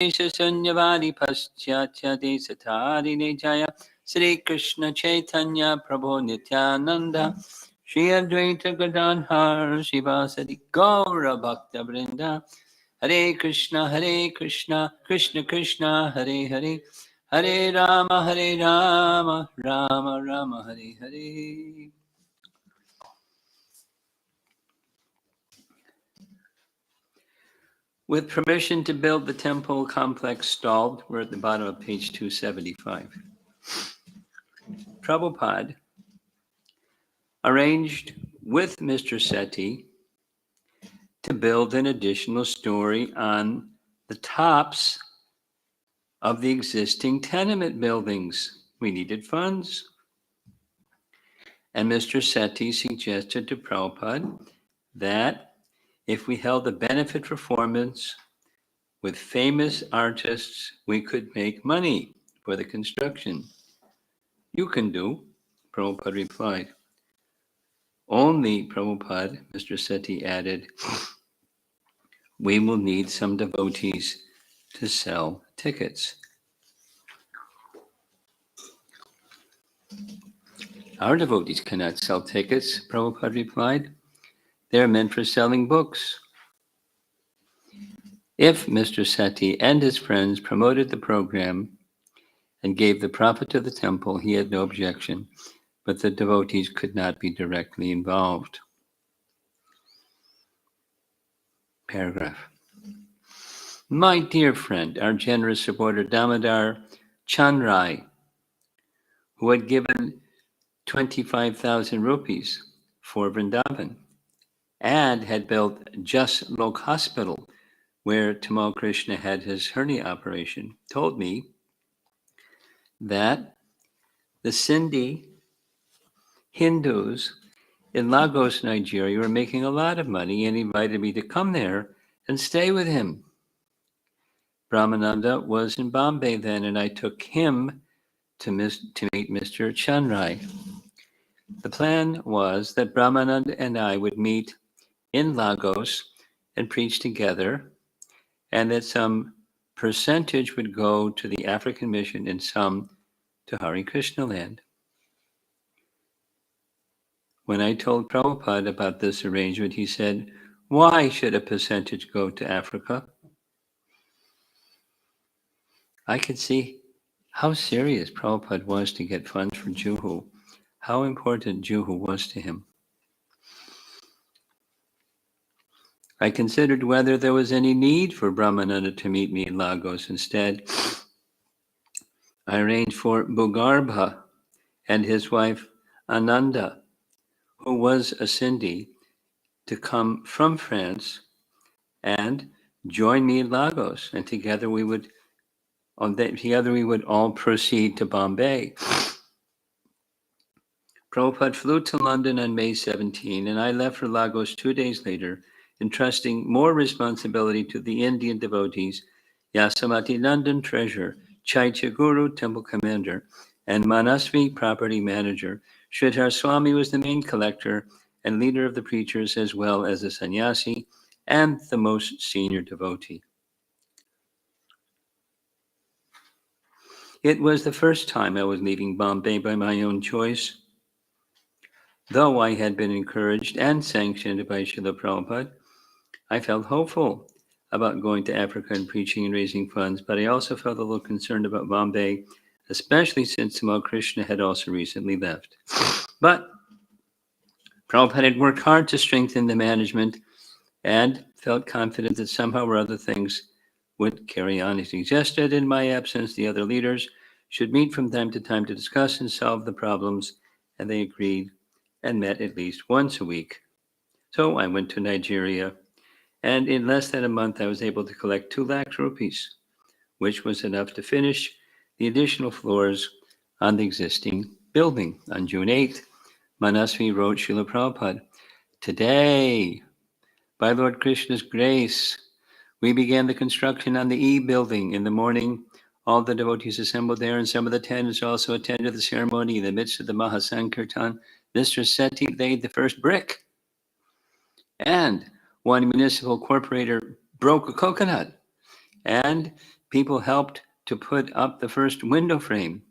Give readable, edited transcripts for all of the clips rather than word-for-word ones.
Shanyavadi Paschatya Desatari Jaya Sri Krishna Chaitanya Prabhu Nityananda Shri Advaita Gadadhar Shivasadi Gaura Bhakta Vrinda Hare Krishna, Krishna Krishna, Hare Hare, Hare Rama, Rama Rama, Hare Hare. With permission to build the temple complex stalled, we're at the bottom of page 275. Prabhupada arranged with Mr. Sethi to build an additional story on the tops of the existing tenement buildings. We needed funds. And Mr. Sethi suggested to Prabhupada that if we held a benefit performance with famous artists, we could make money for the construction. You can do, Prabhupada replied. Only, Prabhupada, Mr. Sethi added, we will need some devotees to sell tickets. Our devotees cannot sell tickets, Prabhupada replied. They are meant for selling books. If Mr. Sethi and his friends promoted the program and gave the profit to the temple, he had no objection, but the devotees could not be directly involved. Paragraph. My dear friend, our generous supporter Damodar Chandrai, who had given 25,000 rupees for Vrindavan and had built Just Lok Hospital, where Tamal Krishna had his hernia operation, told me that the Sindhi Hindus in Lagos, Nigeria, were making a lot of money and invited me to come there and stay with him. Brahmananda was in Bombay then, and I took him to meet Mr. Chandrai. The plan was that Brahmananda and I would meet in Lagos and preach together, and that some percentage would go to the African mission and some to Hare Krishna land. When I told Prabhupada about this arrangement, he said, why should a percentage go to Africa? I could see how serious Prabhupada was to get funds for Juhu, how important Juhu was to him. I considered whether there was any need for Brahmananda to meet me in Lagos. Instead, I arranged for Bugarbha and his wife Ananda, who was a Sindhi, to come from France and join me in Lagos, and together we would all proceed to Bombay. Prabhupada flew to London on May 17, and I left for Lagos 2 days later, entrusting more responsibility to the Indian devotees, Yasamati London treasurer, Chaitya Guru temple commander, and Manasvi property manager. Sridhar Swami was the main collector and leader of the preachers, as well as a sannyasi and the most senior devotee. It was the first time I was leaving Bombay by my own choice. Though I had been encouraged and sanctioned by Srila Prabhupada, I felt hopeful about going to Africa and preaching and raising funds, but I also felt a little concerned about Bombay, especially since Tamal Krishna had also recently left. But Prabhupada had worked hard to strengthen the management and felt confident that somehow or other things would carry on. He suggested in my absence the other leaders should meet from time to time to discuss and solve the problems, and they agreed and met at least once a week. So I went to Nigeria, and in less than a month I was able to collect 2 lakh rupees, which was enough to finish the additional floors on the existing building. On June 8th, Manasvi wrote Srila Prabhupada, today, by Lord Krishna's grace, we began the construction on the E building. In the morning, all the devotees assembled there, and some of the tenants also attended the ceremony. In the midst of the Mahasankirtan, Mr. Sethi laid the first brick, and one municipal corporator broke a coconut, and People helped to put up the first window frame.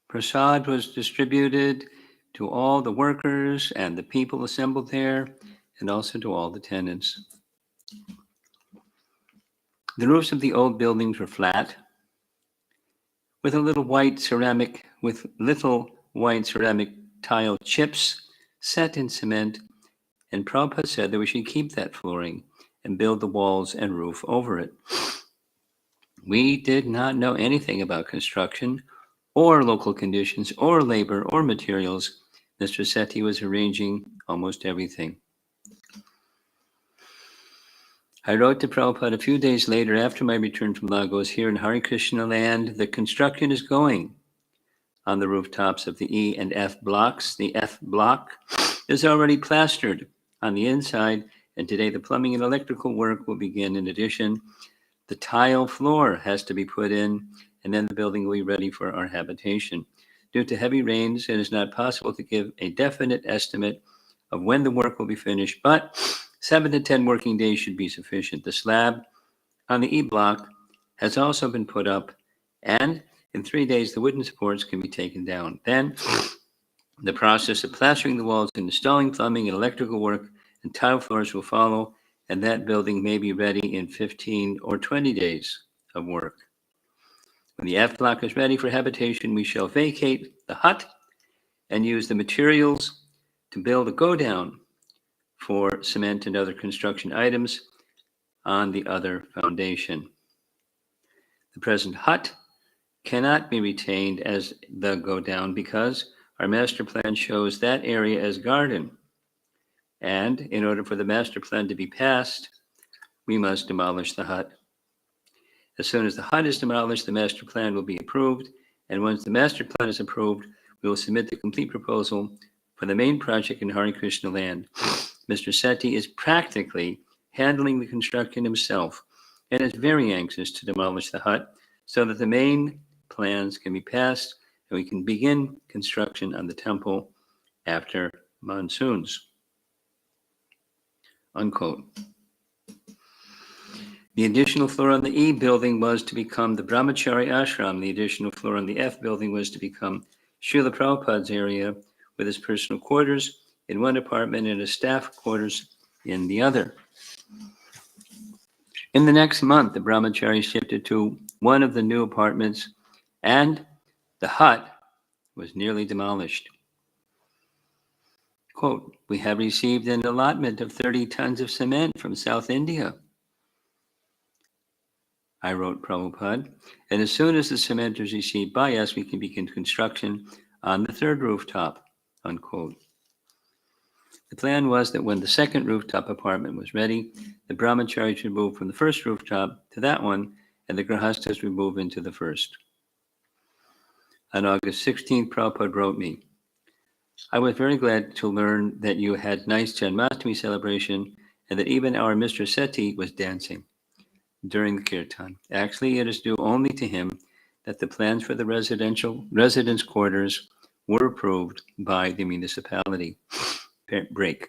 Prasad was distributed to all the workers and the people assembled there, and also to all the tenants. The roofs of the old buildings were flat, with little white ceramic tile chips set in cement, and Prabhupada said that we should keep that flooring and build the walls and roof over it. We did not know anything about construction or local conditions or labor or materials. Mr. Sethi was arranging almost everything. I wrote to Prabhupada a few days later after my return from Lagos. Here in Hare Krishna land, the construction is going on the rooftops of the E and F blocks. The F block is already plastered on the inside, and today the plumbing and electrical work will begin. In addition, the tile floor has to be put in, and then the building will be ready for our habitation. Due to heavy rains, it is not possible to give a definite estimate of when the work will be finished, but 7 to 10 working days should be sufficient. The slab on the E block has also been put up, and in 3 days, the wooden supports can be taken down. Then, the process of plastering the walls and installing plumbing and electrical work and tile floors will follow, and that building may be ready in 15 or 20 days of work. When the F block is ready for habitation, we shall vacate the hut and use the materials to build a go-down for cement and other construction items on the other foundation. The present hut cannot be retained as the go-down because our master plan shows that area as garden. And in order for the master plan to be passed, we must demolish the hut. As soon as the hut is demolished, the master plan will be approved. And once the master plan is approved, we will submit the complete proposal for the main project in Hare Krishna land. Mr. Sethi is practically handling the construction himself and is very anxious to demolish the hut so that the main plans can be passed and we can begin construction on the temple after monsoons. Unquote. The additional floor on the E building was to become the Brahmachari ashram. The additional floor on the F building was to become Srila Prabhupada's area with his personal quarters in one apartment and his staff quarters in the other. In the next month, the Brahmachari shifted to one of the new apartments, and the hut was nearly demolished. Quote, we have received an allotment of 30 tons of cement from South India, I wrote Prabhupada, and as soon as the cement is received by us, we can begin construction on the third rooftop, unquote. The plan was that when the second rooftop apartment was ready, the brahmachari should move from the first rooftop to that one, and the grahastas would move into the first. On August 16th, Prabhupada wrote me, I was very glad to learn that you had nice Janmashtami celebration and that even our Mr. Sethi was dancing during the kirtan. Actually, it is due only to him that the plans for the residence quarters were approved by the municipality. Break.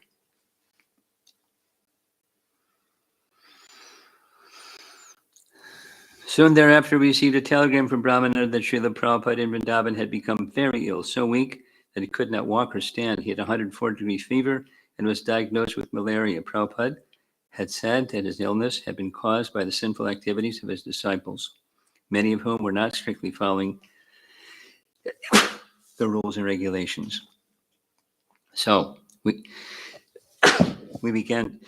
Soon thereafter, we received a telegram from Brahmana that Srila Prabhupada in Vrindavan had become very ill, so weak that he could not walk or stand. He had 104-degree fever and was diagnosed with malaria. Prabhupada had said that his illness had been caused by the sinful activities of his disciples, many of whom were not strictly following the rules and regulations. So we began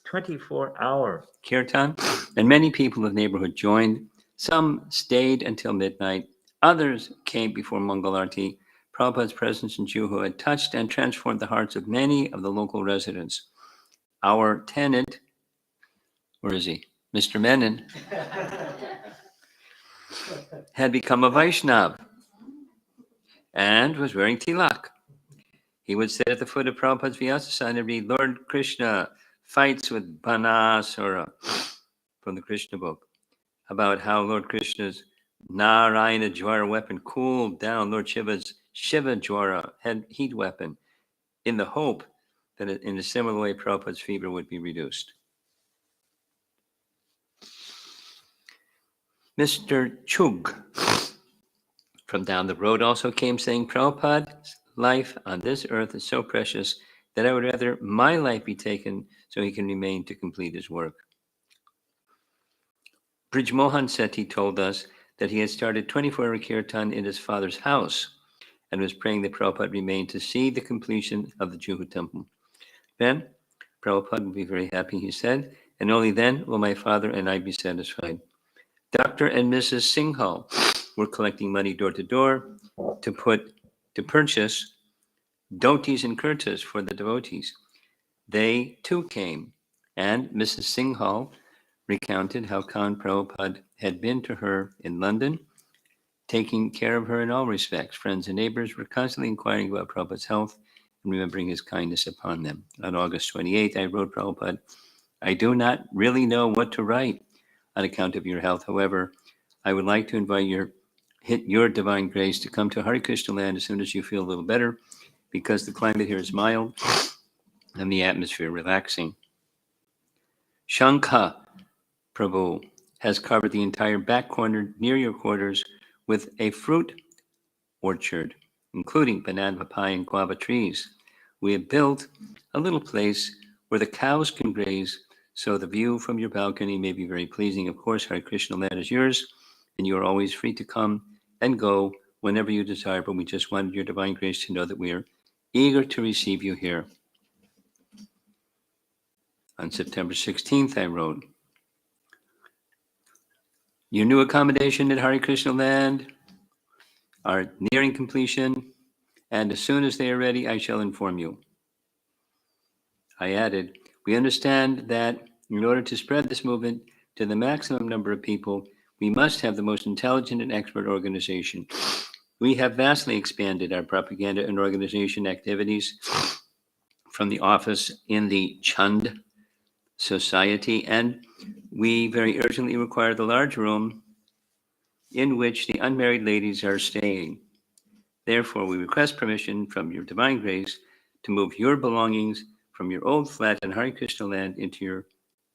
24-hour kirtan, and many people of the neighborhood joined. Some stayed until midnight. Others came before Mangalarti. Prabhupada's presence in Juhu had touched and transformed the hearts of many of the local residents. Our tenant, where is he? Mr. Menon, had become a Vaishnav and was wearing tilak. He would sit at the foot of Prabhupada's Vyasasana and read Lord Krishna fights with Banasura from the Krishna book about how Lord Krishna's Narayana Jwara weapon cooled down Lord Shiva's Shiva Jwara heat weapon in the hope that in a similar way Prabhupada's fever would be reduced. Mr. Chug from down the road also came saying, Prabhupada's life on this earth is so precious that I would rather my life be taken so he can remain to complete his work. Brijmohan Sethi told us that he had started 24-hour kirtan in his father's house and was praying that Prabhupada remain to see the completion of the Juhu temple. Then Prabhupada will be very happy, he said, and only then will my father and I be satisfied. Dr. and Mrs. Singhal were collecting money door to door to purchase dhotis and kurtas for the devotees. They too came, and Mrs. Singhal recounted how Khan Prabhupada had been to her in London, taking care of her in all respects. Friends and neighbors were constantly inquiring about Prabhupada's health and remembering his kindness upon them. On August 28th, I wrote Prabhupada, I do not really know what to write on account of your health. However, I would like to invite your divine grace to come to Hare Krishna land as soon as you feel a little better, because the climate here is mild and the atmosphere relaxing. Shankha Prabhu has covered the entire back corner near your quarters with a fruit orchard, including banana, papaya, and guava trees. We have built a little place where the cows can graze, so the view from your balcony may be very pleasing. Of course, Hare Krishna land is yours, and you are always free to come and go whenever you desire, but we just wanted your divine grace to know that we are eager to receive you here. On September 16th, I wrote, your new accommodation at Hare Krishna land are nearing completion, and as soon as they are ready, I shall inform you. I added, we understand that in order to spread this movement to the maximum number of people, we must have the most intelligent and expert organization. We have vastly expanded our propaganda and organization activities from the office in the Chand Society, and we very urgently require the large room in which the unmarried ladies are staying. Therefore, we request permission from your divine grace to move your belongings from your old flat in Hare Krishna land into your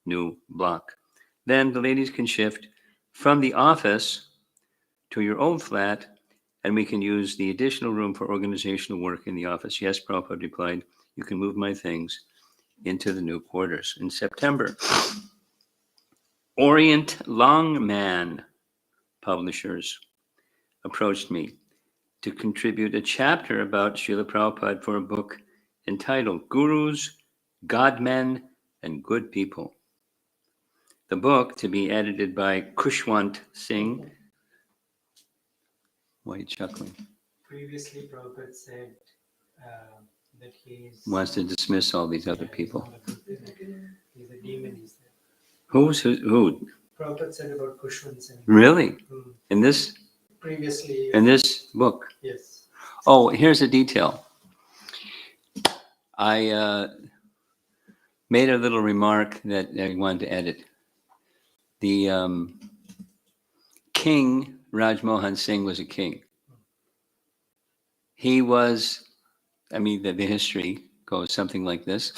new block. Then the ladies can shift from the office to your old flat, and we can use the additional room for organizational work in the office. Yes, Prabhupada replied, you can move my things into the new quarters. In September, Orient Longman Publishers approached me to contribute a chapter about Srila Prabhupada for a book entitled Gurus, Godmen, and Good People. The book, to be edited by Kushwant Singh. Why are you chuckling? Previously, Prabhupada said that he wants to dismiss all these other people. He's a demon, he said. Who? Prabhupada said about Kushwant Singh. Really? In this? Previously. In this book? Yes. Oh, here's a detail. I made a little remark that I wanted to edit. The king, Rajmohan Singh, was a king. He was, the history goes something like this.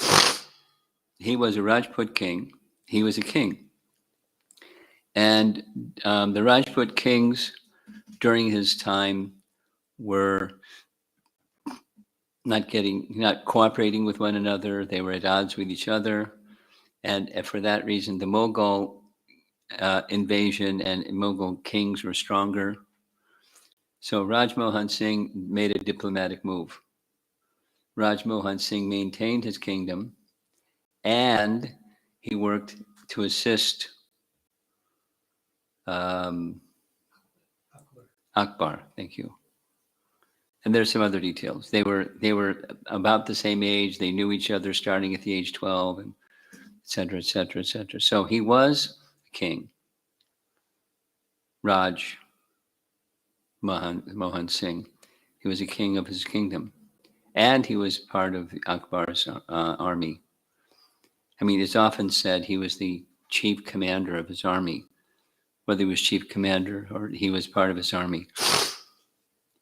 He was a Rajput king. He was a king. And the Rajput kings during his time were not cooperating with one another. They were at odds with each other. And for that reason, the Mughal invasion and Mughal kings were stronger. So Rajmohan Singh made a diplomatic move. Rajmohan Singh maintained his kingdom, and he worked to assist Akbar. Thank you. And there's some other details. They were about the same age. They knew each other starting at the age 12, and et cetera, et cetera, et cetera. So he was a king, Raj Mohan Singh. He was a king of his kingdom, and he was part of Akbar's army. It's often said he was the chief commander of his army, whether he was chief commander or he was part of his army.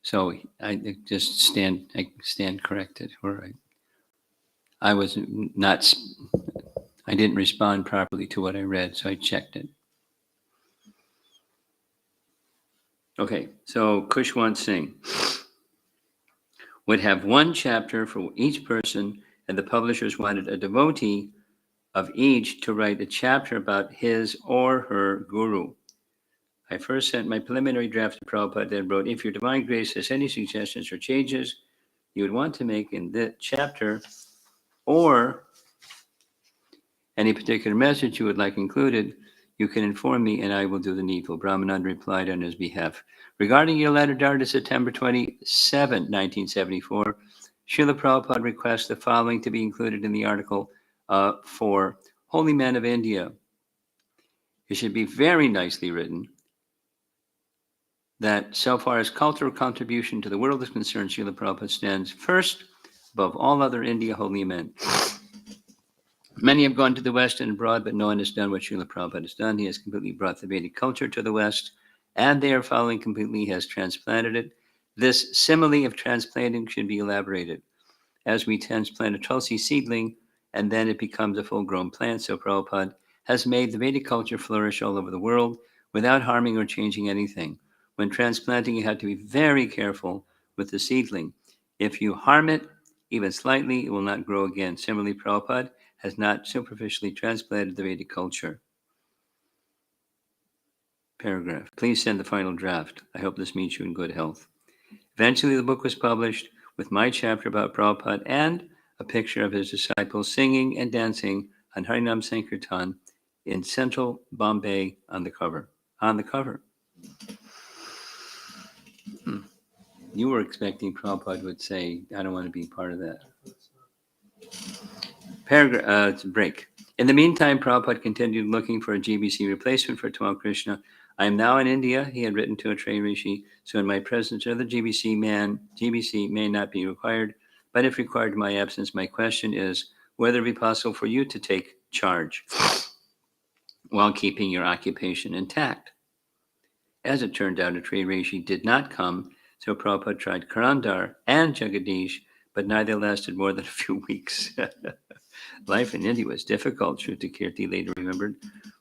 So I just stand corrected. All right. I didn't respond properly to what I read, so I checked it. Okay, so Kushwant Singh would have one chapter for each person, and the publishers wanted a devotee of each to write a chapter about his or her guru. I first sent my preliminary draft to Prabhupada, then wrote, if your divine grace has any suggestions or changes you would want to make in the chapter, or any particular message you would like included, you can inform me and I will do the needful. Brahmananda replied on his behalf. Regarding your letter dated September 27, 1974, Srila Prabhupada requests the following to be included in the article for Holy Men of India. It should be very nicely written that so far as cultural contribution to the world is concerned, Srila Prabhupada stands first above all other India holy men. Many have gone to the West and abroad, but no one has done what Srila Prabhupada has done. He has completely brought the Vedic culture to the West, and they are following completely. He has transplanted it. This simile of transplanting should be elaborated. As we transplant a Tulsi seedling, and then it becomes a full-grown plant, so Prabhupada has made the Vedic culture flourish all over the world without harming or changing anything. When transplanting, you have to be very careful with the seedling. If you harm it, even slightly, it will not grow again. Similarly, Prabhupada has not superficially transplanted the Vedic culture. Paragraph. Please send the final draft. I hope this meets you in good health. Eventually, the book was published with my chapter about Prabhupada and a picture of his disciples singing and dancing on Harinam Sankirtan in central Bombay on the cover. You were expecting Prabhupada would say, I don't want to be part of that. Paragraph, break. In the meantime, Prabhupada continued looking for a GBC replacement for Tamal Krishna. I am now in India, he had written to a Trey Rishi, so in my presence another GBC may not be required, but if required in my absence, my question is whether it be possible for you to take charge while keeping your occupation intact. As it turned out, a Trey Rishi did not come, so Prabhupada tried Karandar and Jagadish, but neither lasted more than a few weeks. Life in India was difficult, Shrutakirti later remembered.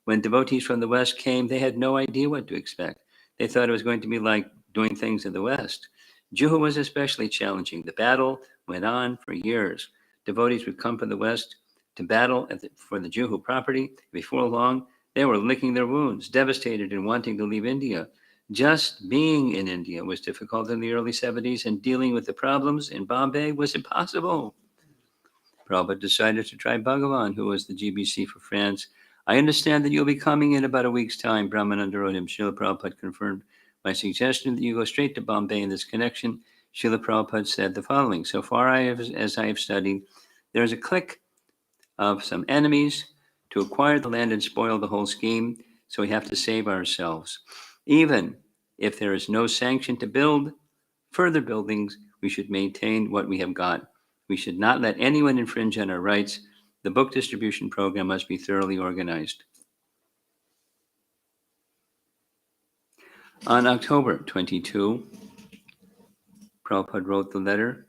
When devotees from the West came, they had no idea what to expect. They thought it was going to be like doing things in the West. Juhu was especially challenging. The battle went on for years. Devotees would come from the West to battle for the Juhu property. Before long, they were licking their wounds, devastated and wanting to leave India. Just being in India was difficult in the early 70s, and dealing with the problems in Bombay was impossible. Prabhupada decided to try Bhagavan, who was the GBC for France. I understand that you'll be coming in about a week's time. Brahmananda wrote him. Srila Prabhupada confirmed my suggestion that you go straight to Bombay in this connection. Srila Prabhupada said the following. So far as I have studied, there is a clique of some enemies to acquire the land and spoil the whole scheme, so we have to save ourselves. Even if there is no sanction to build further buildings, we should maintain what we have got. We should not let anyone infringe on our rights. The book distribution program must be thoroughly organized. On October 22, Prabhupada wrote the letter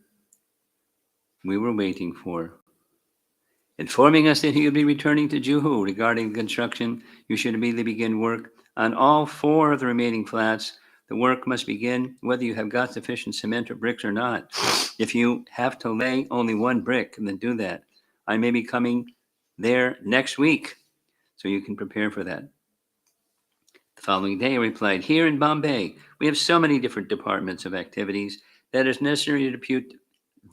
we were waiting for, informing us that he would be returning to Juhu. Regarding the construction, you should immediately begin work on all 4 of the remaining flats. The work must begin whether you have got sufficient cement or bricks or not. If you have to lay only 1 brick, then do that. I may be coming there next week, so you can prepare for that. The following day, I replied, here in Bombay, we have so many different departments of activities that it's necessary to depute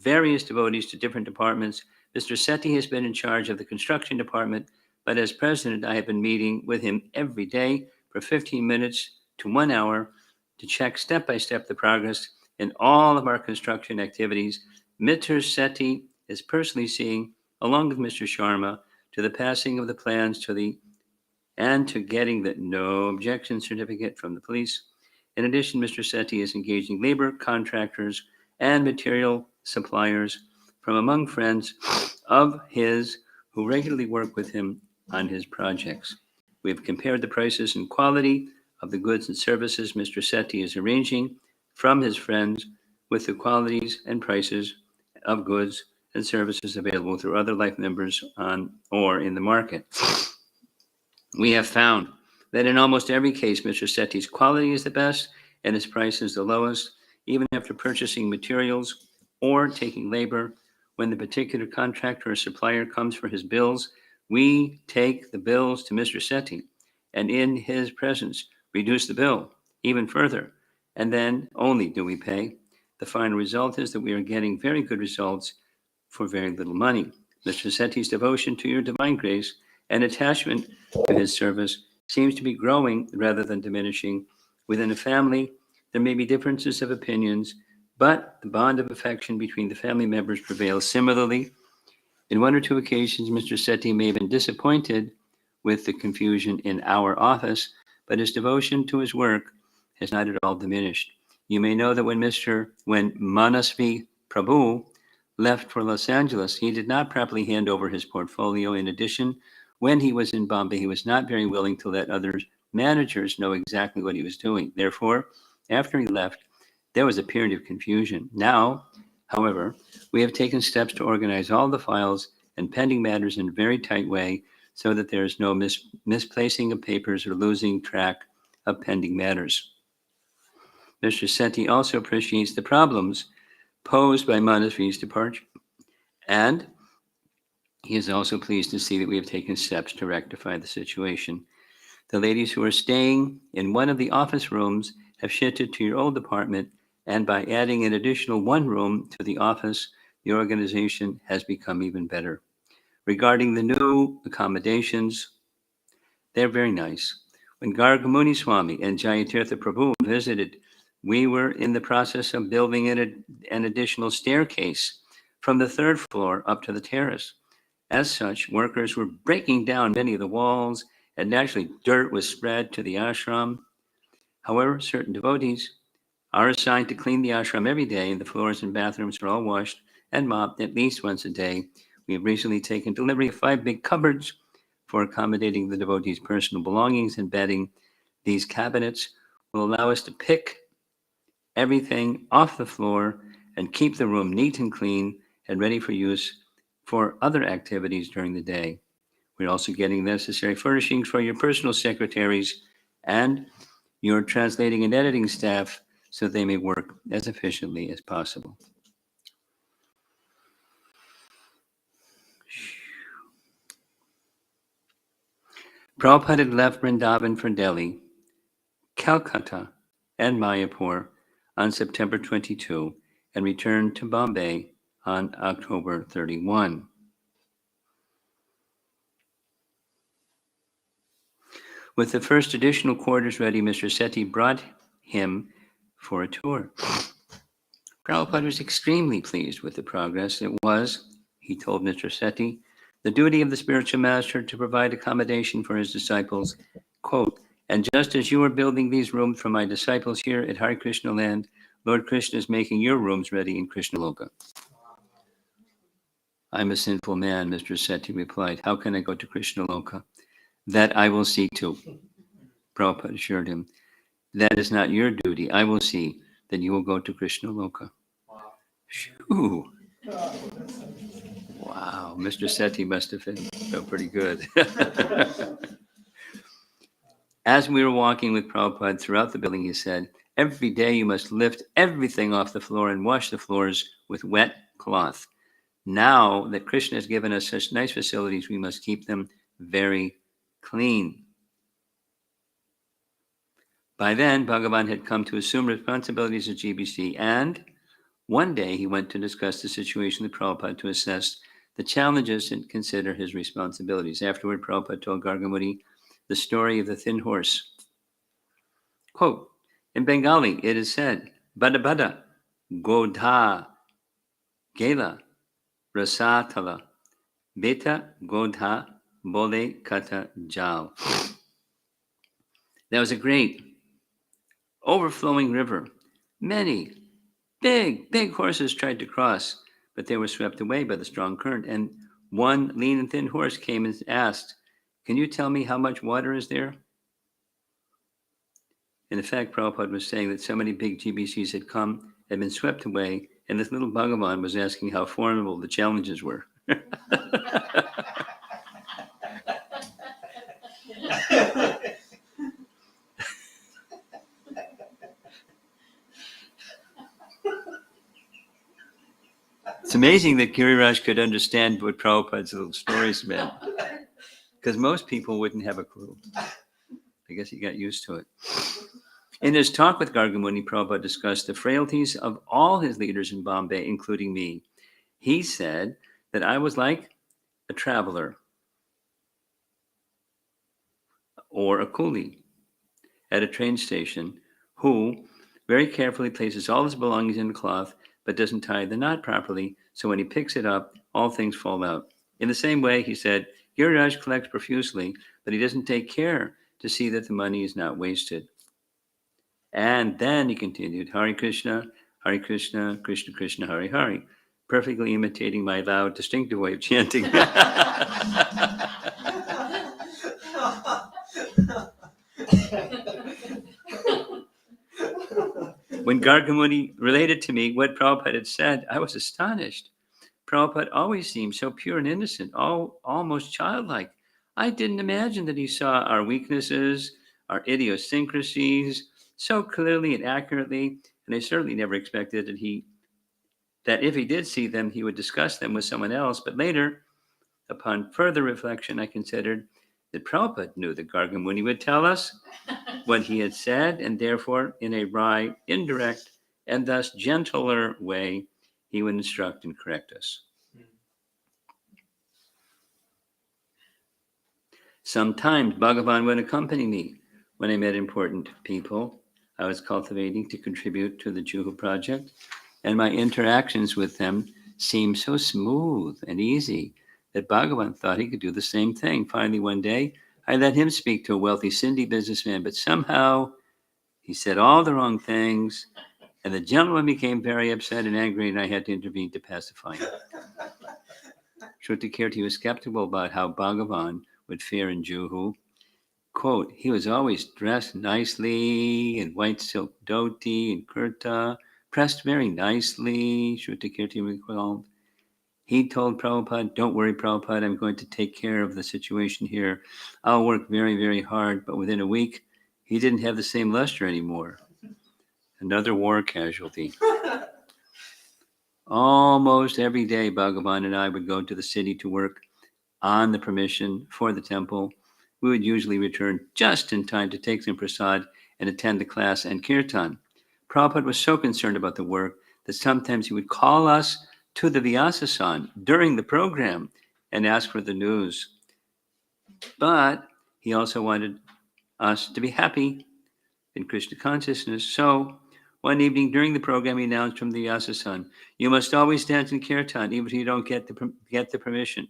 various devotees to different departments. Mr. Sethi has been in charge of the construction department, but as president, I have been meeting with him every day for 15 minutes to 1 hour to check step by step the progress in all of our construction activities. Mr. Sethi is personally seeing, along with Mr. Sharma, to the passing of the plans to getting the no objection certificate from the police. In addition, Mr. Sethi is engaging labor contractors and material suppliers from among friends of his who regularly work with him on his projects. We have compared the prices and quality of the goods and services Mr. Sethi is arranging from his friends with the qualities and prices of goods and services available through other life members on or in the market. We have found that in almost every case, Mr. Sethi's quality is the best and his price is the lowest, even after purchasing materials or taking labor. When the particular contractor or supplier comes for his bills, we take the bills to Mr. Sethi and in his presence reduce the bill even further, and then only do we pay. The final result is that we are getting very good results for very little money. Mr. Sethi's devotion to your divine grace and attachment to his service seems to be growing rather than diminishing. Within a family, there may be differences of opinions, but the bond of affection between the family members prevails similarly. In one or two occasions, Mr. Sethi may have been disappointed with the confusion in our office, but his devotion to his work has not at all diminished. You may know that when Manasvi Prabhu left for Los Angeles, he did not properly hand over his portfolio. In addition, when he was in Bombay, he was not very willing to let other managers know exactly what he was doing. Therefore, after he left, there was a period of confusion. Now, however, we have taken steps to organize all the files and pending matters in a very tight way so that there is no misplacing of papers or losing track of pending matters. Mr. Sethi also appreciates the problems posed by Manasvi's departure, and he is also pleased to see that we have taken steps to rectify the situation. The ladies who are staying in one of the office rooms have shifted to your old apartment, and by adding an additional one room to the office, the organization has become even better. Regarding the new accommodations, they're very nice. When Gargamuni Swami and Jayatirtha Prabhu visited, we were in the process of building an additional staircase from the third floor up to the terrace. As such, workers were breaking down many of the walls, and naturally, dirt was spread to the ashram. However, certain devotees are assigned to clean the ashram every day, and the floors and bathrooms are all washed and mopped at least once a day. We have recently taken delivery of 5 big cupboards for accommodating the devotees' personal belongings, and bedding. These cabinets will allow us to pick everything off the floor and keep the room neat and clean and ready for use for other activities during the day. We're also getting necessary furnishings for your personal secretaries and your translating and editing staff so they may work as efficiently as possible. Prabhupada had left Vrindavan for Delhi, Calcutta, and Mayapur on September 22 and returned to Bombay on October 31. With the first additional quarters ready, Mr. Sethi brought him for a tour. Prabhupada was extremely pleased with the progress. It was, he told Mr. Sethi, the duty of the spiritual master to provide accommodation for his disciples. Quote, and just as you are building these rooms for my disciples here at Hare Krishna land, Lord Krishna is making your rooms ready in Krishna Loka. I'm a sinful man, Mr. Sethi replied. How can I go to Krishna Loka? That I will see to. Prabhupada assured him, that is not your duty. I will see that you will go to Krishna Loka. Wow. Wow, Mr. Sethi must have felt pretty good. As we were walking with Prabhupada throughout the building, he said, every day you must lift everything off the floor and wash the floors with wet cloth. Now that Krishna has given us such nice facilities, we must keep them very clean. By then, Bhagavan had come to assume responsibilities at GBC, and one day he went to discuss the situation with Prabhupada to assess the challenges and consider his responsibilities. Afterward, Prabhupada told Gargamuni the story of the thin horse. Quote, in Bengali, it is said, Bada Bada, Godha, Gela, Rasatala, Beta Godha, Bole Kata Jal. There was a great overflowing river. Many big horses tried to cross, but they were swept away by the strong current. And one lean and thin horse came and asked, can you tell me how much water is there? In effect, Prabhupada was saying that so many big GBCs had been swept away, and this little Bhagavan was asking how formidable the challenges were. It's amazing that Giriraj could understand what Prabhupada's little stories meant, because most people wouldn't have a clue. I guess he got used to it. In his talk with Gargamuni, Prabhupada discussed the frailties of all his leaders in Bombay, including me. He said that I was like a traveler or a coolie at a train station who very carefully places all his belongings in a cloth but doesn't tie the knot properly, so when he picks it up, all things fall out. In the same way, he said, Giriraj collects profusely, but he doesn't take care to see that the money is not wasted. And then he continued, Hare Krishna, Krishna Krishna, Hare Hare, perfectly imitating my loud, distinctive way of chanting. When Gargamuni related to me what Prabhupada had said, I was astonished. Prabhupada always seemed so pure and innocent, almost childlike. I didn't imagine that he saw our weaknesses, our idiosyncrasies, so clearly and accurately, and I certainly never expected that if he did see them, he would discuss them with someone else. But later, upon further reflection, I considered that Prabhupada knew that Gargamuni would tell us what he had said, and therefore, in a wry, indirect, and thus gentler way, he would instruct and correct us. Sometimes Bhagavan would accompany me when I met important people I was cultivating to contribute to the Juhu project, and my interactions with them seemed so smooth and easy that Bhagavan thought he could do the same thing. Finally, one day, I let him speak to a wealthy Sindhi businessman, but somehow he said all the wrong things, and the gentleman became very upset and angry, and I had to intervene to pacify him. Shrutikirti was skeptical about how Bhagavan would fare in Juhu. Quote, he was always dressed nicely in white silk dhoti and kurta, pressed very nicely, Shrutikirti recalled. He told Prabhupada, don't worry, Prabhupada, I'm going to take care of the situation here. I'll work very, very hard. But within a week, he didn't have the same luster anymore. Another war casualty. Almost every day, Bhagavan and I would go to the city to work on the permission for the temple. We would usually return just in time to take some prasad and attend the class and kirtan. Prabhupada was so concerned about the work that sometimes he would call us to the Vyasasan during the program and ask for the news. But he also wanted us to be happy in Krishna consciousness. So one evening during the program, he announced from the Vyasasan, you must always dance in kirtan, even if you don't get the permission.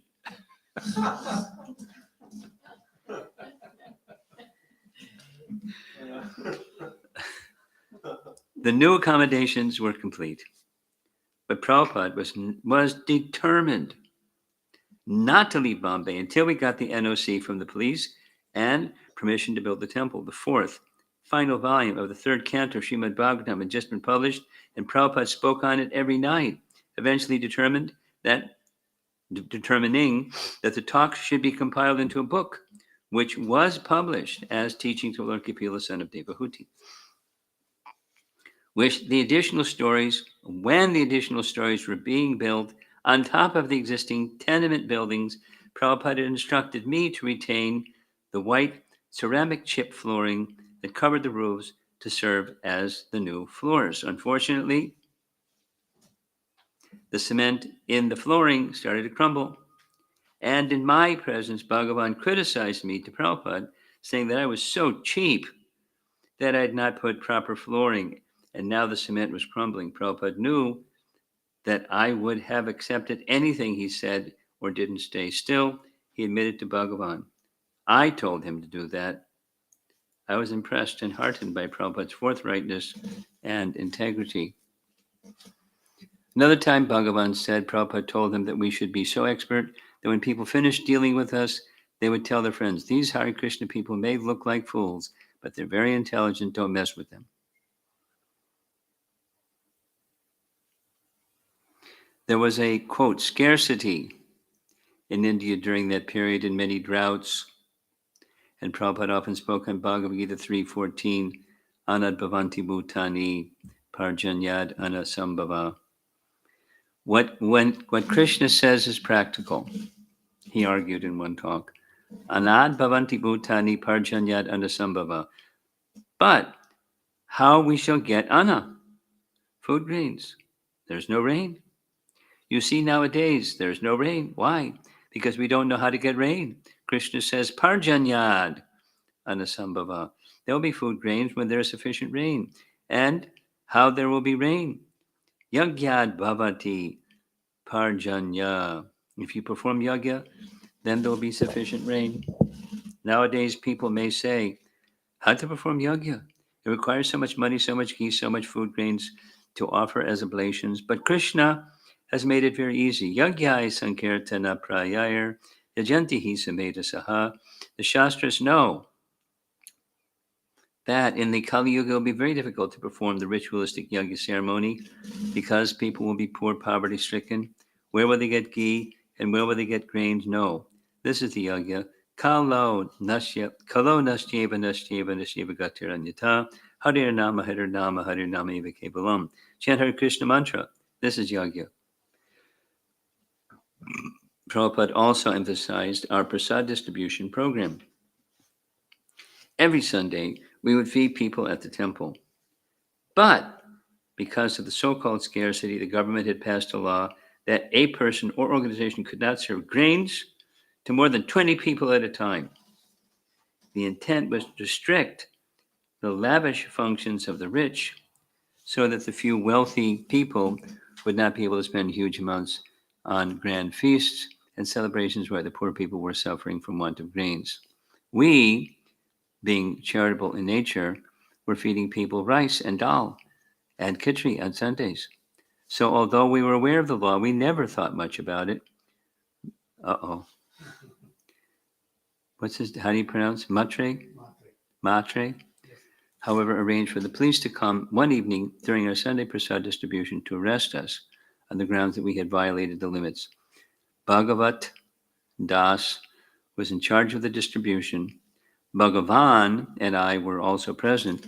The new accommodations were complete, but Prabhupada was determined not to leave Bombay until we got the NOC from the police and permission to build the temple. The fourth, final volume of the third canto of Srimad Bhagavatam had just been published, and Prabhupada spoke on it every night, eventually determining that the talks should be compiled into a book, which was published as Teachings of Lord Kapila, son of Devahuti. When the additional stories were being built on top of the existing tenement buildings, Prabhupada instructed me to retain the white ceramic chip flooring that covered the roofs to serve as the new floors. Unfortunately, the cement in the flooring started to crumble, and in my presence, Bhagavan criticized me to Prabhupada, saying that I was so cheap that I had not put proper flooring, and now the cement was crumbling. Prabhupada knew that I would have accepted anything he said or didn't stay. Still, he admitted to Bhagavan. I told him to do that. I was impressed and heartened by Prabhupada's forthrightness and integrity. Another time, Bhagavan said Prabhupada told him that we should be so expert that when people finished dealing with us, they would tell their friends, these Hare Krishna people may look like fools, but they're very intelligent, don't mess with them. There was a, quote, scarcity in India during that period and many droughts. And Prabhupada often spoke on Bhagavad Gita 3:14, Anad Bhavanti Bhutani Parjanyad Anasambhava. What Krishna says is practical, he argued in one talk. Anad bhavanti bhutani parjanyad anasambhava. But how we shall get anna, food grains? There's no rain. You see, nowadays there's no rain. Why? Because we don't know how to get rain. Krishna says parjanyad anasambhava. There will be food grains when there is sufficient rain. And how there will be rain? Yagyad bhavati parjanya. If you perform yagya, then there will be sufficient rain. Nowadays, people may say, how to perform yagya? It requires so much money, so much ghee, so much food grains to offer as oblations. But Krishna has made it very easy. Yagyai sankirtana prayayar yajantihi sameta saha. The Shastras know that in the Kali Yuga it will be very difficult to perform the ritualistic yagya ceremony because people will be poor, poverty stricken. Where will they get ghee and where will they get grains? No. This is the yagya. Kalo nasyeva nasyeva gatiranyata. Harir nama eva kevalam. Chant Hare Krishna mantra. This is yagya. Prabhupada also emphasized our prasad distribution program. Every Sunday, we would feed people at the temple. But because of the so-called scarcity, the government had passed a law that a person or organization could not serve grains to more than 20 people at a time. The intent was to restrict the lavish functions of the rich so that the few wealthy people would not be able to spend huge amounts on grand feasts and celebrations where the poor people were suffering from want of grains. We, being charitable in nature, were feeding people rice and dal and khichdi on Sundays. So although we were aware of the law, we never thought much about it. Uh-oh. What's this? How do you pronounce? Matre? Matre? Yes. However, arranged for the police to come one evening during our Sunday prasad distribution to arrest us on the grounds that we had violated the limits. Bhagavat Das was in charge of the distribution. Bhagavan and I were also present,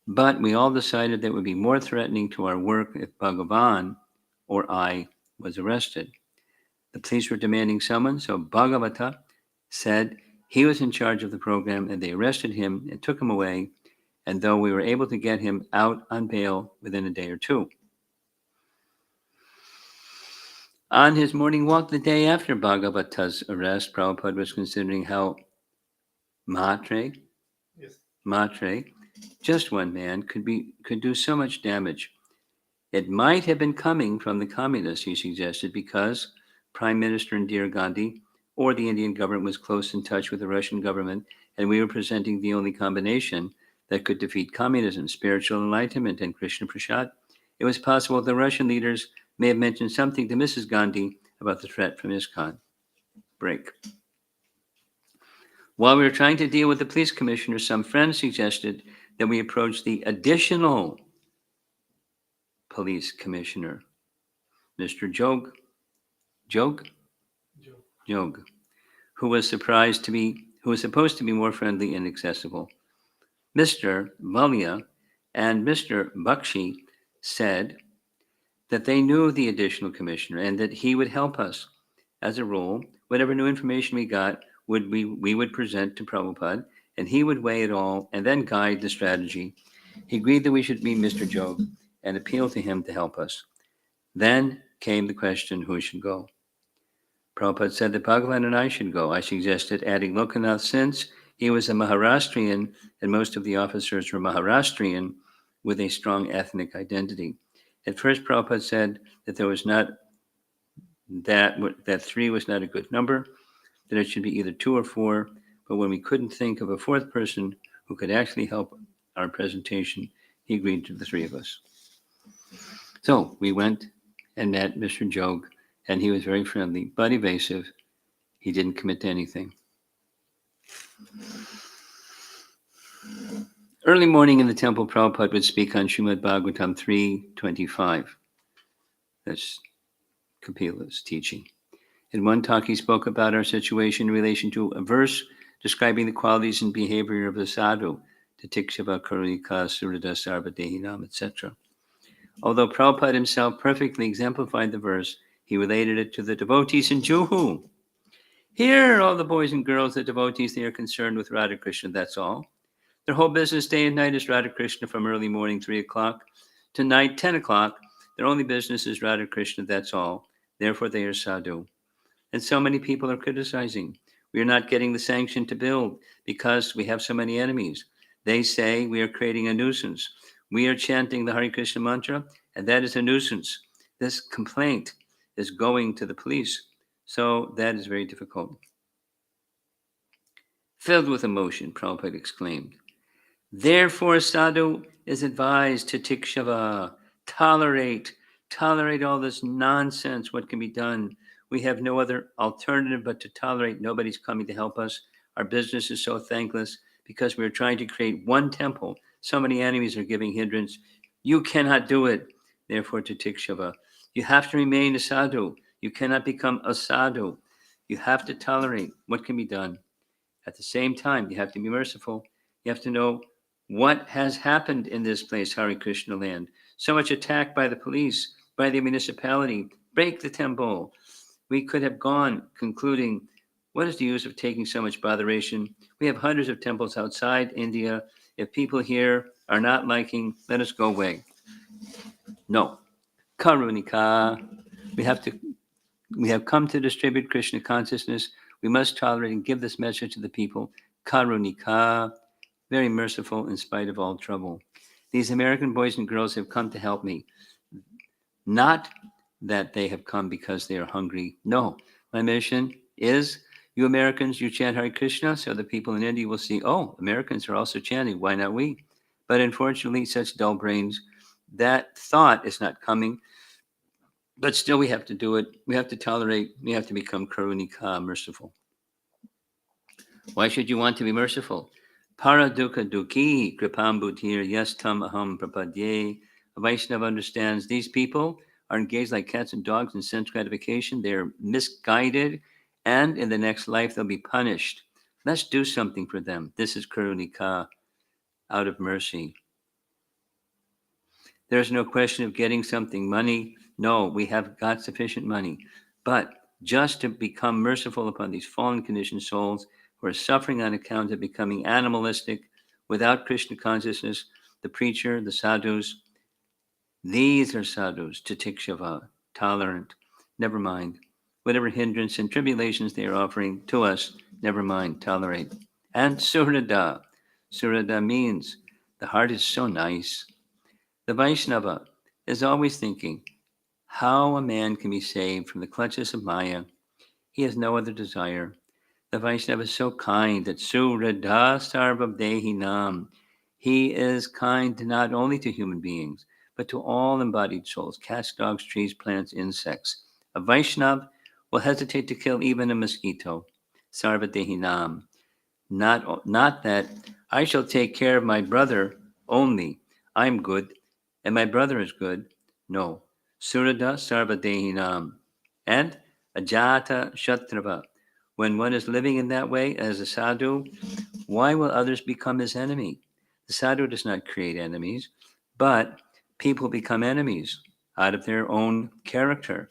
but we all decided that it would be more threatening to our work if Bhagavan or I was arrested. The police were demanding someone, so Bhagavata said he was in charge of the program, and they arrested him and took him away, and though we were able to get him out on bail within a day or two. On his morning walk the day after Bhagavata's arrest, Prabhupada was considering how Matre, Yes. just one man, could do so much damage. It might have been coming from the communists, he suggested, because Prime Minister Indira Gandhi or the Indian government was close in touch with the Russian government, and we were presenting the only combination that could defeat communism, spiritual enlightenment, and Krishna Prasad. It was possible the Russian leaders may have mentioned something to Mrs. Gandhi about the threat from ISKCON. Break. While we were trying to deal with the police commissioner, some friends suggested that we approach the additional police commissioner, Mr. Jog, who was supposed to be more friendly and accessible. Mr. Valia and Mr. Bakshi said that they knew the additional commissioner and that he would help us. As a rule, whatever new information we got, we would present to Prabhupada, and he would weigh it all and then guide the strategy. He agreed that we should meet Mr. Jog and appeal to him to help us. Then came the question who should go. Prabhupada said that Bhagavan and I should go. I suggested adding Lokanath since he was a Maharashtrian and most of the officers were Maharashtrian with a strong ethnic identity. At first, Prabhupada said that there was not that 3 was not a good number, that it should be either 2 or 4. But when we couldn't think of a 4th person who could actually help our presentation, he agreed to the 3 of us. So we went and met Mr. Jog, and he was very friendly, but evasive. He didn't commit to anything. Early morning in the temple, Prabhupada would speak on Srimad Bhagavatam 3:25. That's Kapila's teaching. In one talk, he spoke about our situation in relation to a verse describing the qualities and behavior of the sadhu, Titikshava Karika Surada Sarvadehinam, etc. Although Prabhupada himself perfectly exemplified the verse, he related it to the devotees in Juhu. Here, all the boys and girls, the devotees, they are concerned with Radha Krishna, that's all. Their whole business day and night is Radha Krishna from early morning, 3 o'clock, to night, 10 o'clock. Their only business is Radha Krishna, that's all. Therefore, they are sadhu. And so many people are criticizing. We are not getting the sanction to build because we have so many enemies. They say we are creating a nuisance. We are chanting the Hare Krishna mantra, and that is a nuisance. This complaint is going to the police. So that is very difficult. Filled with emotion, Prabhupada exclaimed. Therefore, sadhu is advised to tikshava, tolerate all this nonsense. What can be done? We have no other alternative but to tolerate. Nobody's coming to help us. Our business is so thankless because we're trying to create one temple. So many enemies are giving hindrance. You cannot do it. Therefore, to tikshava. You have to remain a sadhu. You cannot become a sadhu. You have to tolerate. What can be done? At the same time, you have to be merciful. You have to know what has happened in this place, Hare Krishna land. So much attack by the police, by the municipality, break the temple. We could have gone concluding, what is the use of taking so much botheration? We have hundreds of temples outside India. If people here are not liking, let us go away. No. Karunika. We have to we have come to distribute Krishna consciousness. We must tolerate and give this message to the people. Karunika, very merciful in spite of all trouble. These American boys and girls have come to help me. Not that they have come because they are hungry. No, my mission is you Americans, you chant Hare Krishna, so the people in India will see, oh, Americans are also chanting. Why not we? But unfortunately, such dull brains, that thought is not coming. But still, we have to do it. We have to tolerate. We have to become karunika, merciful. Why should you want to be merciful? Paradukha duki kripam buddhir yastam aham prapadye. A Vaishnava understands these people are engaged like cats and dogs in sense gratification. They are misguided, and in the next life they'll be punished. Let's do something for them. This is karunika, out of mercy. There's no question of getting something, money. No, we have got sufficient money. But just to become merciful upon these fallen conditioned souls who are suffering on account of becoming animalistic without Krishna consciousness, the preacher, the sadhus, these are sadhus, titikshava, tolerant, never mind. Whatever hindrance and tribulations they are offering to us, never mind, tolerate. And surada. Surada means the heart is so nice. The Vaishnava is always thinking how a man can be saved from the clutches of Maya. He has no other desire. The Vaishnava is so kind that Surada Sarvabdehinam. He is kind not only to human beings, but to all embodied souls, cats, dogs, trees, plants, insects. A Vaishnava will hesitate to kill even a mosquito. Sarvadehinam. Not that I shall take care of my brother only. I'm good, and my brother is good. No. Surada Sarvadehinam. And Ajata Shatrava. When one is living in that way as a sadhu, why will others become his enemy? The sadhu does not create enemies, but people become enemies out of their own character.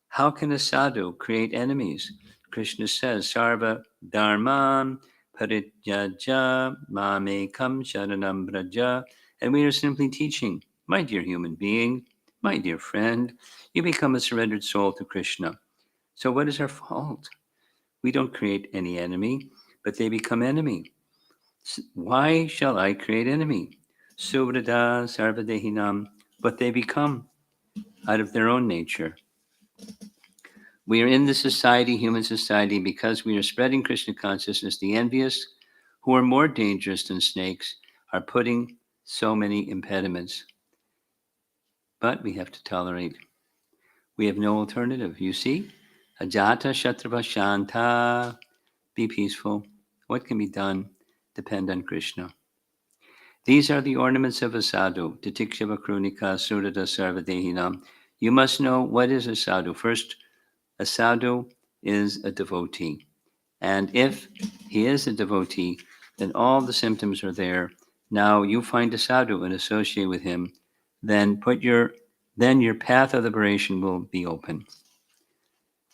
How can a sadhu create enemies? Krishna says, Sarva Dharman Parityaja Mamekam Sharanam Braja. And we are simply teaching, my dear human being, my dear friend, you become a surrendered soul to Krishna. So what is our fault? We don't create any enemy, but they become enemy. Why shall I create enemy? Suvrada Sarvadehinam, but they become out of their own nature. We are in the society, human society, because we are spreading Krishna consciousness. The envious, who are more dangerous than snakes, are putting so many impediments. But we have to tolerate. We have no alternative. You see? Ajata Shatrava Shanta. Be peaceful. What can be done? Depend on Krishna. These are the ornaments of a sadhu. Titikshava Krunika Surada Sarvadehinam. You must know what is a sadhu. First, a sadhu is a devotee. And if he is a devotee, then all the symptoms are there. Now you find a sadhu and associate with him, then put your then your path of liberation will be open.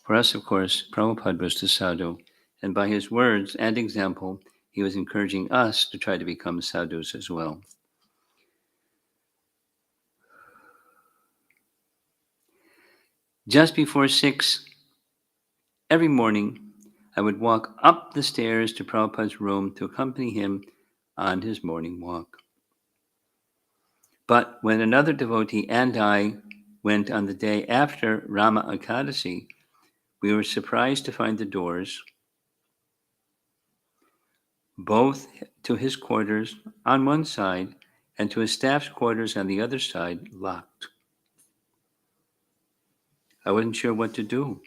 For us, of course, Prabhupada was the sadhu, and by his words and example, he was encouraging us to try to become sadhus as well. Just before 6 every morning, I would walk up the stairs to Prabhupada's room to accompany him on his morning walk. But when another devotee and I went on the day after Rama Ekadasi, we were surprised to find the doors, both to his quarters on one side and to his staff's quarters on the other side, locked. I wasn't sure what to do,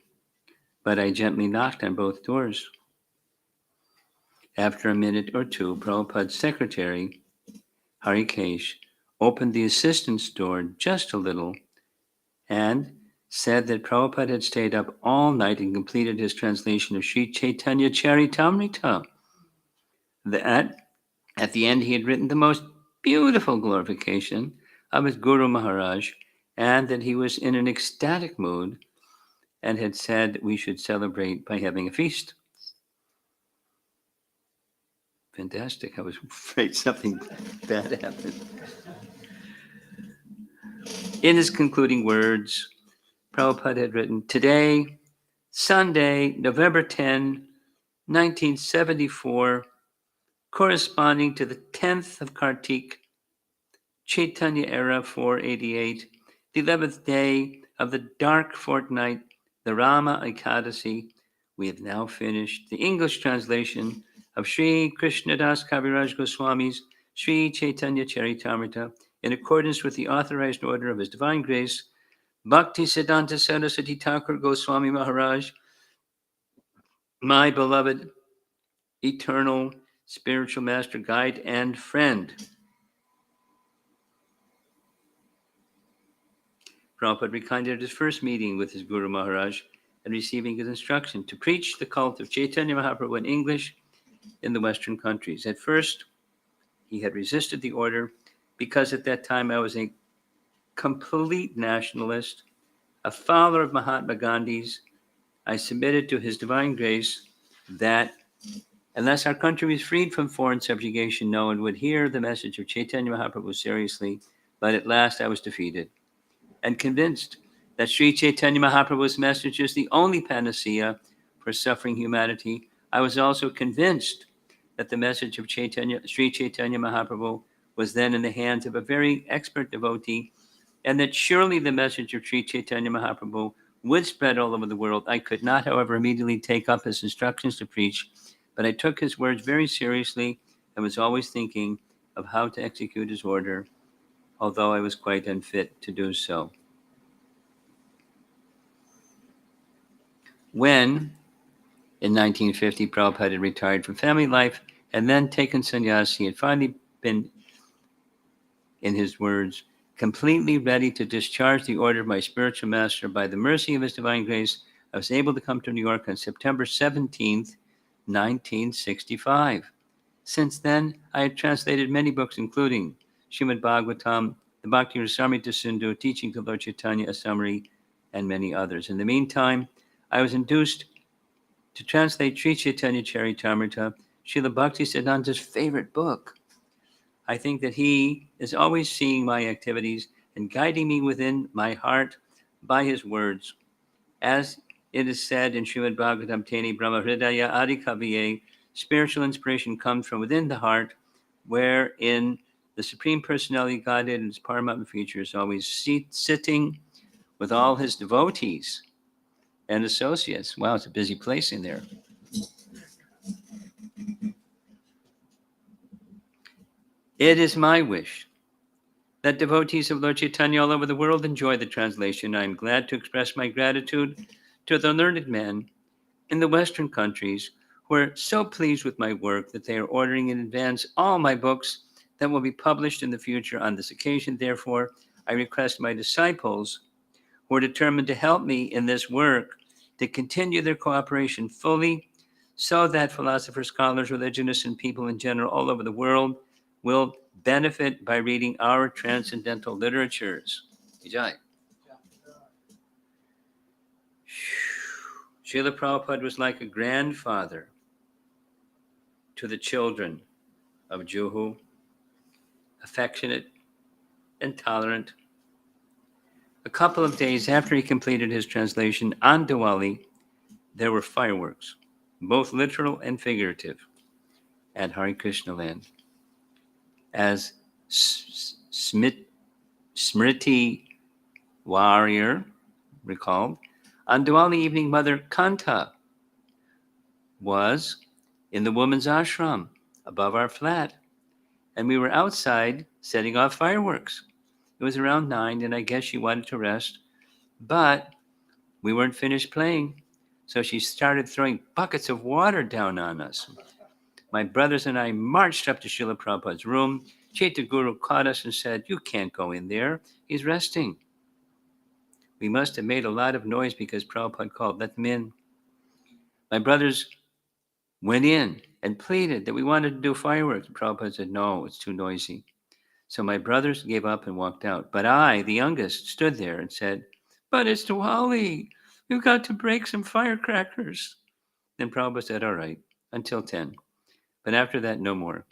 but I gently knocked on both doors. After a minute or two, Prabhupada's secretary, Harikesh, opened the assistant's door just a little and said that Prabhupada had stayed up all night and completed his translation of Sri Chaitanya Charitamrita. That at the end he had written the most beautiful glorification of his Guru Maharaj, and that he was in an ecstatic mood and had said we should celebrate by having a feast. Fantastic. I was afraid something bad happened. In his concluding words, Prabhupada had written, "Today, Sunday, November 10, 1974, corresponding to the 10th of Kartik, Chaitanya era 488, the 11th day of the dark fortnight, the Rama Ekadasi, we have now finished the English translation of Sri Krishnadas Kaviraj Goswami's Sri Chaitanya Charitamrita in accordance with the authorized order of His Divine Grace, Bhakti Siddhanta Saraswati Thakur Goswami Maharaj, my beloved eternal spiritual master, guide, and friend." Prabhupada recounted his first meeting with his Guru Maharaj and receiving his instruction to preach the cult of Chaitanya Mahaprabhu in English in the Western countries. At first, he had resisted the order because at that time I was a complete nationalist, a follower of Mahatma Gandhi's. I submitted to His Divine Grace that unless our country was freed from foreign subjugation, no one would hear the message of Chaitanya Mahaprabhu seriously. But at last I was defeated and convinced that Sri Chaitanya Mahaprabhu's message is the only panacea for suffering humanity. I was also convinced that the message of Sri Chaitanya Mahaprabhu was then in the hands of a very expert devotee, and that surely the message of Sri Chaitanya Mahaprabhu would spread all over the world. I could not, however, immediately take up his instructions to preach, but I took his words very seriously and was always thinking of how to execute his order, although I was quite unfit to do so. When, in 1950, Prabhupada had retired from family life and then taken sannyas, he had finally been, in his words, completely ready to discharge the order of my spiritual master. By the mercy of His Divine Grace, I was able to come to New York on September 17th, 1965. Since then, I had translated many books, including Srimad Bhagavatam, the Bhakti Rasamrita Sindhu, Teaching to Lord Chaitanya, a summary, and many others. In the meantime, I was induced to translate Sri Chaitanya Charitamrita, Srila Bhakti Siddhanta's favorite book. I think that he is always seeing my activities and guiding me within my heart by his words. As it is said in Srimad Bhagavatam Teni Brahma Hridaya Adi Kaviye, spiritual inspiration comes from within the heart, wherein the Supreme Personality Godhead and its Paramatma feature is always sitting with all his devotees and associates. Wow, it's a busy place in there. It is my wish that devotees of Lord Chaitanya all over the world enjoy the translation. I am glad to express my gratitude to the learned men in the Western countries who are so pleased with my work that they are ordering in advance all my books that will be published in the future on this occasion. Therefore, I request my disciples who are determined to help me in this work to continue their cooperation fully so that philosophers, scholars, religionists, and people in general all over the world will benefit by reading our transcendental literatures. Vijay. Srila Prabhupada was like a grandfather to the children of Juhu, affectionate and tolerant. A couple of days after he completed his translation on Diwali, there were fireworks, both literal and figurative, at Hare Krishna land. As Smriti Warrior recalled, on Diwali evening, Mother Kanta was in the woman's ashram above our flat, and we were outside setting off fireworks. It was around 9, and I guess she wanted to rest, but we weren't finished playing, so she started throwing buckets of water down on us. My brothers and I marched up to Srila Prabhupada's room. Chaitya Guru caught us and said, "You can't go in there. He's resting." We must have made a lot of noise because Prabhupada called, "Let them in." My brothers went in and pleaded that we wanted to do fireworks. Prabhupada said, "No, it's too noisy." So my brothers gave up and walked out. But I, the youngest, stood there and said, "But it's Diwali. We've got to break some firecrackers." Then Prabhupada said, "All right, until 10. But after that, no more."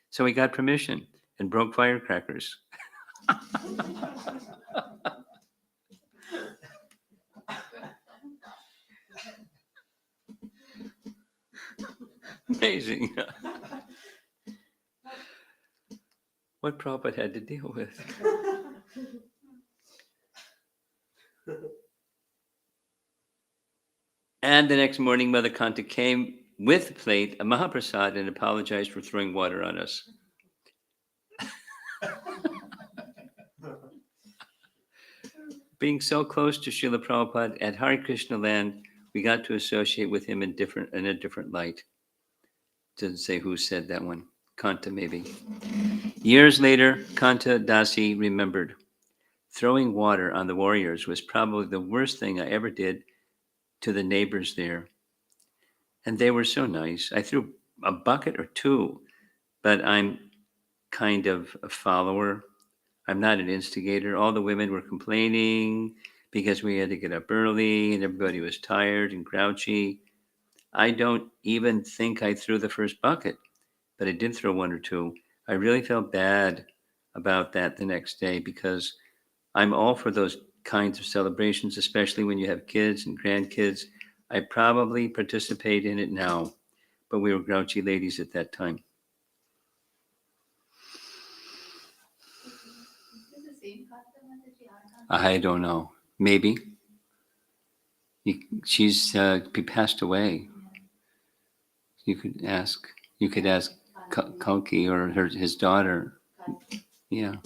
So we got permission and broke firecrackers. Amazing. What Prabhupada had to deal with. And the next morning, Mother Kanta came with a plate of Mahaprasad and apologized for throwing water on us. Being so close to Srila Prabhupada at Hare Krishna land, we got to associate with him in a different light. Doesn't say who said that one. Kanta, maybe. Years later, Kanta Dasi remembered, throwing water on the warriors was probably the worst thing I ever did to the neighbors there. And they were so nice. I threw a bucket or two, but I'm kind of a follower. I'm not an instigator. All the women were complaining because we had to get up early and everybody was tired and grouchy. I don't even think I threw the first bucket, but I did throw one or two. I really felt bad about that the next day because I'm all for those kinds of celebrations, especially when you have kids and grandkids. I probably participate in it now, but we were grouchy ladies at that time. I don't know. Maybe. She's passed away. You could ask. You could ask Kalki or his daughter. Yeah.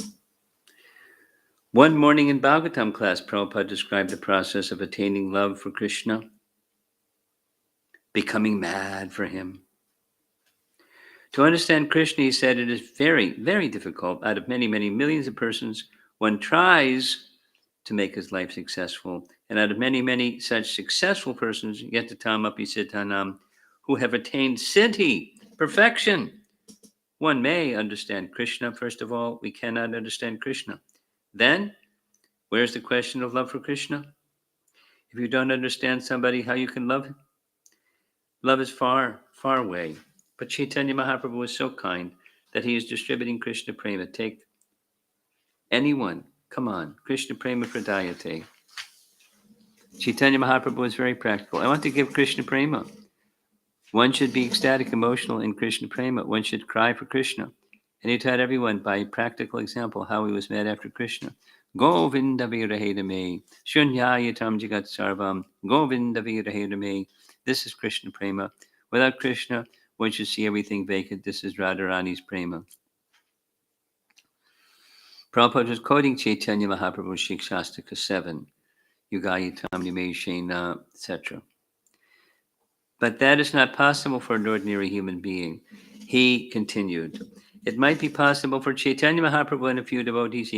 One morning in Bhagavatam class, Prabhupada described the process of attaining love for Krishna, becoming mad for him. To understand Krishna, he said, it is very, very difficult. Out of many, many millions of persons, one tries to make his life successful. And out of many, many such successful persons, yetatam api siddhanam, who have attained siddhi, perfection, one may understand Krishna. First of all, we cannot understand Krishna. Then, where's the question of love for Krishna? If you don't understand somebody, how you can love him? Love is far, far away. But Chaitanya Mahaprabhu was so kind that he is distributing Krishna Prema. Take anyone, come on, Krishna Prema Pradayate. Chaitanya Mahaprabhu was very practical. I want to give Krishna Prema. One should be ecstatic, emotional in Krishna Prema. One should cry for Krishna. And he taught everyone by practical example how he was mad after Krishna. Govinda virahedame, shunyayatam jagat sarvam, Govinda virahedame. This is Krishna Prema. Without Krishna, one should see everything vacant. This is Radharani's Prema. Prabhupada was quoting Chaitanya Mahaprabhu's Shikshastika 7, Yugayatam Nimeshena, etc. But that is not possible for an ordinary human being. He continued, it might be possible for Chaitanya Mahaprabhu and a few devotees.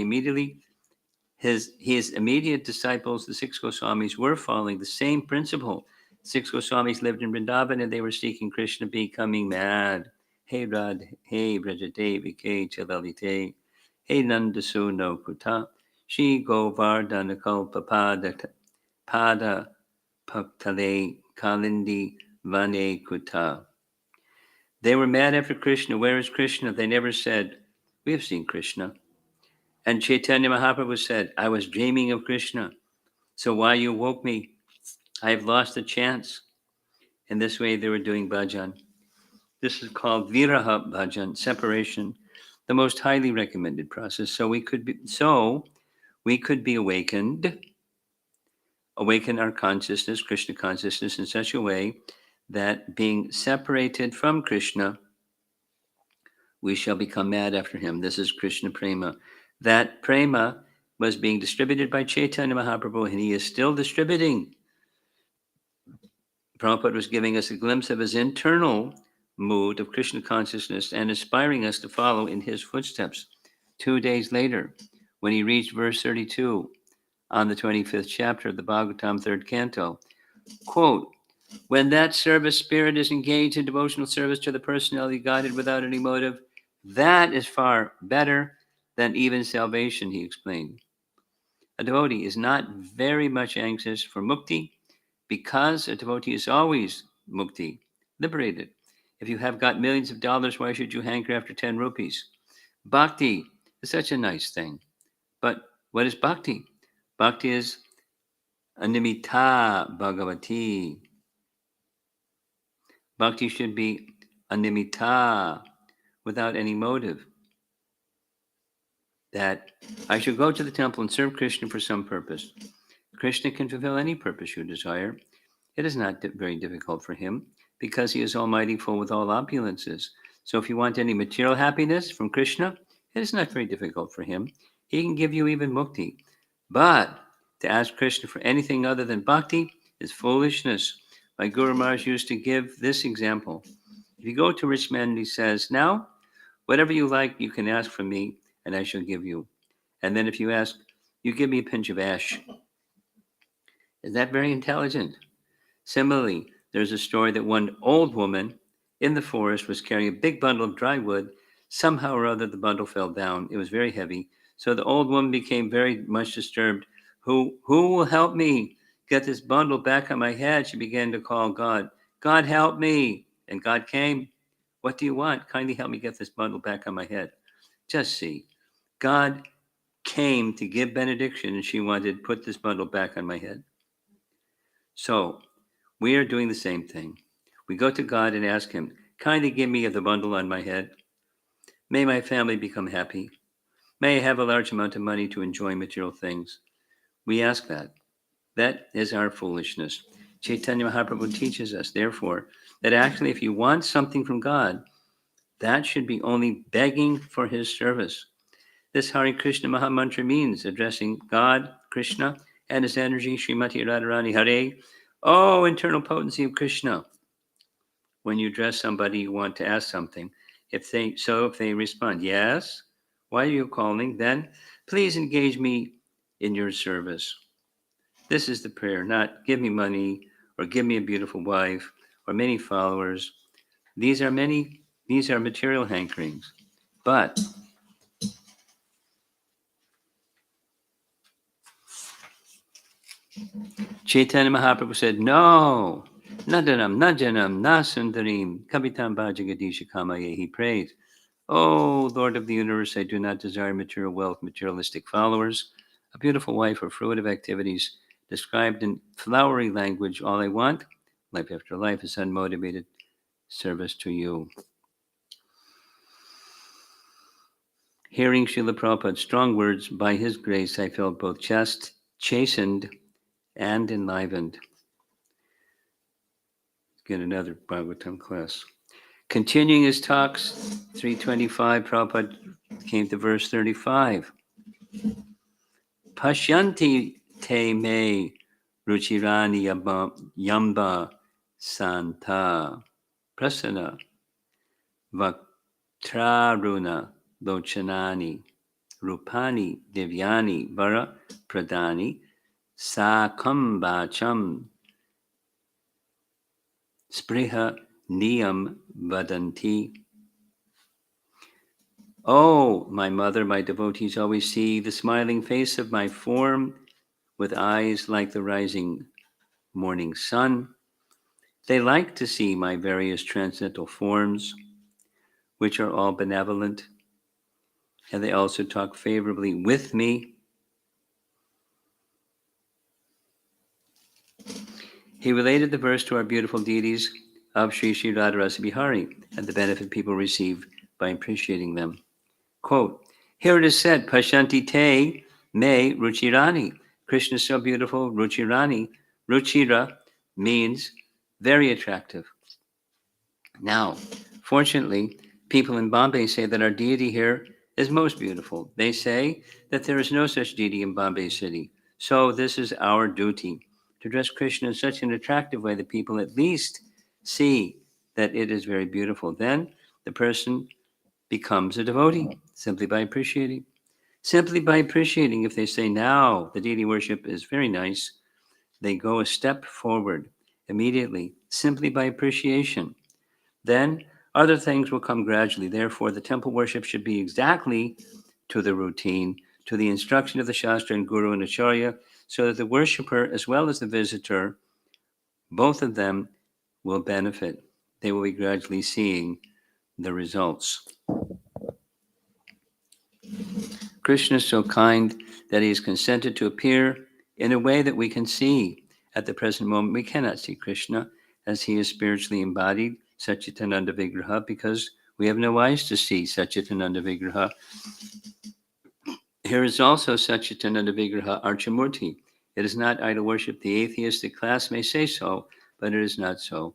His immediate disciples, the six Goswamis, were following the same principle. Six Goswamis lived in Vrindavan and they were seeking Krishna, becoming mad. Hey Rad, hey Brajadevi, ke Chalalite, hey Nandasu no Kuta, Shri Govardhana Kalpa Pada Paktale Kalindi Vane Kuta. They were mad after Krishna. Where is Krishna? They never said, we have seen Krishna. And Chaitanya Mahaprabhu said, I was dreaming of Krishna. So why you woke me? I have lost the chance. In this way, they were doing bhajan. This is called viraha bhajan, separation, the most highly recommended process. So we could be awaken our consciousness, Krishna consciousness, in such a way that being separated from Krishna, we shall become mad after him. This is Krishna prema. That prema was being distributed by Chaitanya Mahaprabhu, and he is still distributing. Prabhupada was giving us a glimpse of his internal mood of Krishna consciousness and inspiring us to follow in his footsteps. 2 days later, when he reached verse 32 on the 25th chapter of the Bhagavatam, 3rd canto, quote, when that service spirit is engaged in devotional service to the personality Godhead without any motive, that is far better than even salvation, he explained. A devotee is not very much anxious for mukti because a devotee is always mukti, liberated. If you have got millions of dollars, why should you hanker after 10 rupees? Bhakti is such a nice thing. But what is bhakti? Bhakti is animita bhagavati. Bhakti should be animita, without any motive. That I should go to the temple and serve Krishna for some purpose. Krishna can fulfill any purpose you desire. It is not very difficult for him because he is almighty, full with all opulences. So if you want any material happiness from Krishna, it is not very difficult for him. He can give you even mukti. But to ask Krishna for anything other than bhakti is foolishness. My Guru Maharaj used to give this example. If you go to a rich man and he says, now, whatever you like, you can ask from me, and I shall give you. And then if you ask, you give me a pinch of ash. Is that very intelligent? Similarly, there's a story that one old woman in the forest was carrying a big bundle of dry wood. Somehow or other, the bundle fell down. It was very heavy. So the old woman became very much disturbed. Who will help me get this bundle back on my head? She began to call God. God, help me. And God came. What do you want? Kindly help me get this bundle back on my head. Just see. God came to give benediction, and she wanted to put this bundle back on my head. So we are doing the same thing. We go to God and ask him, kindly give me the bundle on my head. May my family become happy. May I have a large amount of money to enjoy material things. We ask that. That is our foolishness. Chaitanya Mahaprabhu teaches us, therefore, that actually if you want something from God, that should be only begging for his service. This Hare Krishna Maha Mantra means addressing God, Krishna, and his energy, Srimati Radharani Hare. Oh, internal potency of Krishna. When you address somebody, you want to ask something. If they respond, yes, why are you calling? Then please engage me in your service. This is the prayer, not give me money or give me a beautiful wife or many followers. These are material hankerings. But Chaitanya Mahaprabhu said, no, nadanam, najanam, nasundarim, kavitam bhajagadisha kamaye. He prays, oh, Lord of the universe, I do not desire material wealth, materialistic followers, a beautiful wife, or fruitive activities described in flowery language. All I want, life after life, is unmotivated service to you. Hearing Srila Prabhupada's strong words, by his grace, I felt both chastened and enlivened. Get another Bhagavatam class. Continuing his talks, 325, Prabhupada came to verse 35. Pashyanti te me ruchirani yamba santa prasana vaktraruna lochanani rupani divyani vara pradani sakambacham spriha niyam vadanti. Oh, my mother, my devotees always see the smiling face of my form with eyes like the rising morning sun. They like to see my various transcendental forms, which are all benevolent, and they also talk favorably with me. He related the verse to our beautiful deities of Sri Sri Radharasa Bihari and the benefit people receive by appreciating them. Quote, here it is said, Pashanti te me ruchirani. Krishna is so beautiful, ruchirani. Ruchira means very attractive. Now, fortunately, people in Bombay say that our deity here is most beautiful. They say that there is no such deity in Bombay city. So this is our duty to dress Krishna in such an attractive way that people at least see that it is very beautiful. Then the person becomes a devotee simply by appreciating. Simply by appreciating, if they say, now the deity worship is very nice, they go a step forward immediately, simply by appreciation. Then other things will come gradually. Therefore, the temple worship should be exactly to the routine, to the instruction of the Shastra and Guru and Acharya, so that the worshiper as well as the visitor, both of them will benefit. They will be gradually seeing the results. Krishna is so kind that he has consented to appear in a way that we can see. At the present moment, we cannot see Krishna as he is spiritually embodied, Satchitananda Vigraha, because we have no eyes to see Satchitananda Vigraha. Here is also Satchitananda Vigraha Archamurti. It is not idol worship. The atheistic class may say so, but it is not so.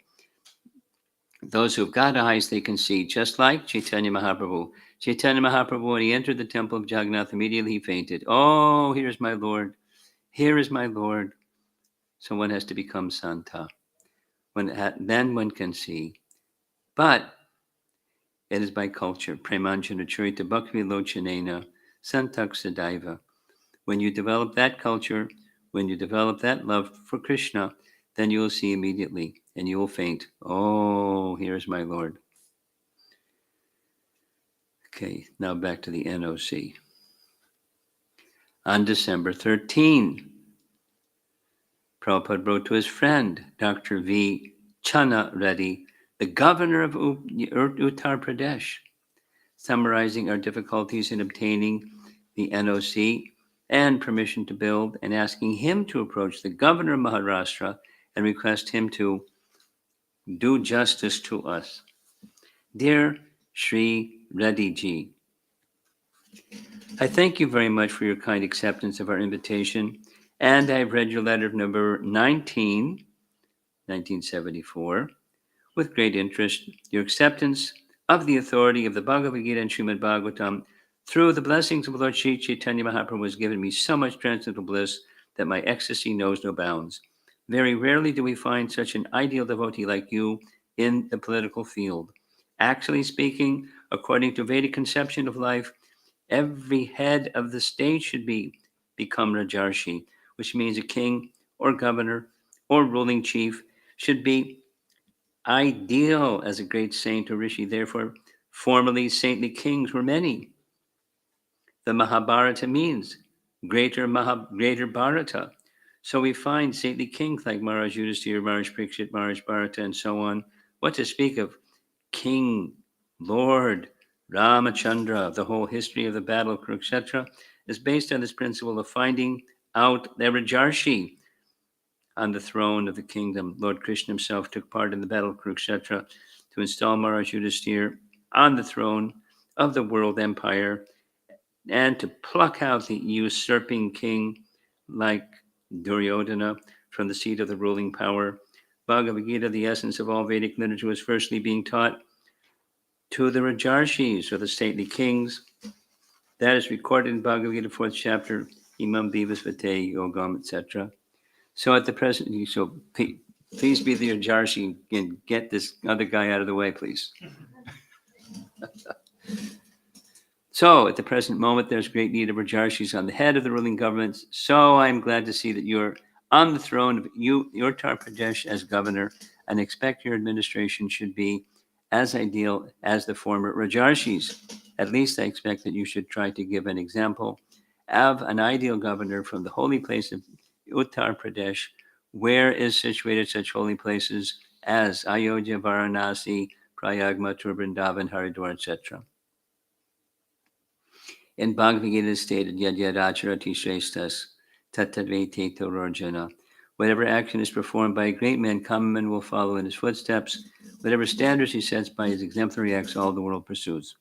Those who've got eyes, they can see, just like Chaitanya Mahaprabhu. Chaitanya Mahaprabhu, when he entered the temple of Jagannath, immediately he fainted. Oh, here's my Lord. Here is my Lord. So one has to become Santa. Then one can see. But it is by culture. Premanjana Charita Bhakti Lochanena Santak Sadaiva. When you develop that culture, when you develop that love for Krishna, then you will see immediately and you will faint. Oh, here's my Lord. Okay, now back to the NOC. On December 13, Prabhupada wrote to his friend, Dr. V. Channa Reddy, the governor of Uttar Pradesh, summarizing our difficulties in obtaining the NOC and permission to build, and asking him to approach the governor of Maharashtra and request him to do justice to us. Dear Sri Reddy Ji, I thank you very much for your kind acceptance of our invitation, and I've read your letter of number 19, 1974, with great interest. Your acceptance of the authority of the Bhagavad Gita and Srimad Bhagavatam through the blessings of Lord Sri Chaitanya Mahaprabhu has given me so much transcendental bliss that my ecstasy knows no bounds. Very rarely do we find such an ideal devotee like you in the political field. Actually speaking, according to Vedic conception of life, every head of the state should become Rajarshi, which means a king or governor or ruling chief should be ideal as a great saint or rishi. Therefore, formerly saintly kings were many. The Mahabharata means greater Bharata. So we find saintly kings like Maharaj Yudhisthira, Maharaj Parikshit, Maharaj Bharata, and so on. What to speak of King, Lord, Ramachandra, the whole history of the battle of Kurukshetra is based on this principle of finding out the Rajarshi on the throne of the kingdom. Lord Krishna himself took part in the battle of Kurukshetra to install Maharaj Yudhisthira on the throne of the world empire and to pluck out the usurping king like Duryodhana from the seat of the ruling power. Bhagavad Gita, the essence of all Vedic literature, was firstly being taught to the Rajarshis, or the stately kings. That is recorded in Bhagavad Gita, 4th chapter, Imam Vivas Vate Yogam, etc. So at the present, so please be the Rajarshi and get this other guy out of the way, please. So at the present moment, there's great need of Rajarshis on the head of the ruling governments. So I'm glad to see that you're on the throne of Uttar Pradesh as governor, and expect your administration should be as ideal as the former Rajarshis. At least I expect that you should try to give an example of an ideal governor from the holy place of Uttar Pradesh, where is situated such holy places as Ayodhya, Varanasi, Prayag, Mathura, Vrindavan, Haridwar, etc. In Bhagavad Gita is stated, Yad Yad Acharati Shreshtas, Tattadvete Torarjuna. Whatever action is performed by a great man, common men will follow in his footsteps. Whatever standards he sets by his exemplary acts, all the world pursues.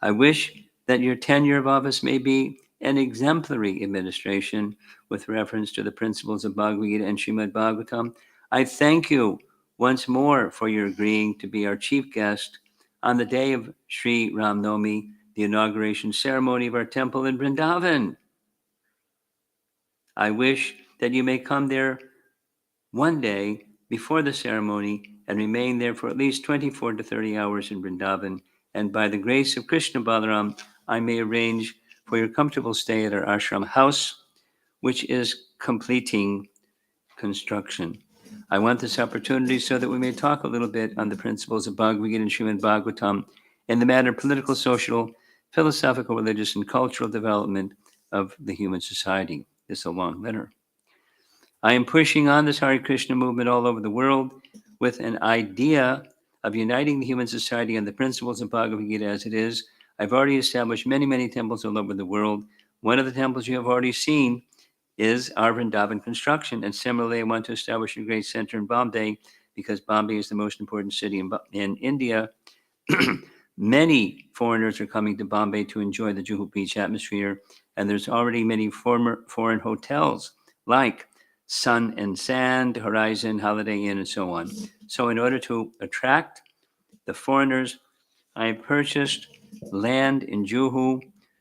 I wish that your tenure of office may be an exemplary administration with reference to the principles of Bhagavad Gita and Srimad Bhagavatam. I thank you once more for your agreeing to be our chief guest on the day of Sri Ram Navami, the inauguration ceremony of our temple in Vrindavan. I wish that you may come there one day before the ceremony and remain there for at least 24 to 30 hours in Vrindavan. And by the grace of Krishna Balaram, I may arrange for your comfortable stay at our ashram house, which is completing construction. I want this opportunity so that we may talk a little bit on the principles of Bhagavad Gita and Srimad Bhagavatam in the matter of political, social, philosophical, religious, and cultural development of the human society. This is a long letter. I am pushing on this Hare Krishna movement all over the world with an idea of uniting the human society on the principles of Bhagavad Gita as it is. I've already established many, many temples all over the world. One of the temples you have already seen is our Vrindavan construction. And similarly, I want to establish a great center in Bombay because Bombay is the most important city in India. Many foreigners are coming to Bombay to enjoy the Juhu beach atmosphere. And there's already many foreign hotels like Sun and Sand, Horizon, Holiday Inn, and so on. So in order to attract the foreigners, I purchased land in Juhu,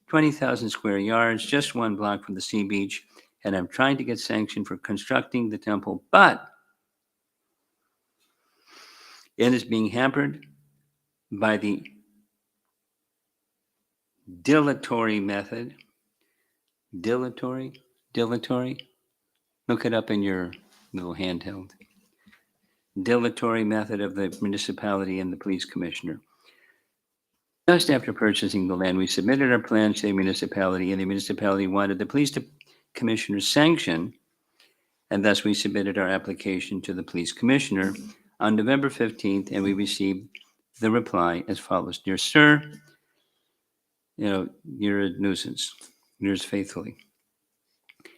20,000 square yards, just one block from the sea beach, and I'm trying to get sanction for constructing the temple, but it is being hampered by the dilatory method. Dilatory? Look it up in your little handheld. Dilatory method of the municipality and the police commissioner. Just after purchasing the land, we submitted our plans to the municipality, and the municipality wanted the police commissioner's sanction, and thus we submitted our application to the police commissioner on November 15th, and we received the reply as follows. Dear sir, you're a nuisance. Yours faithfully.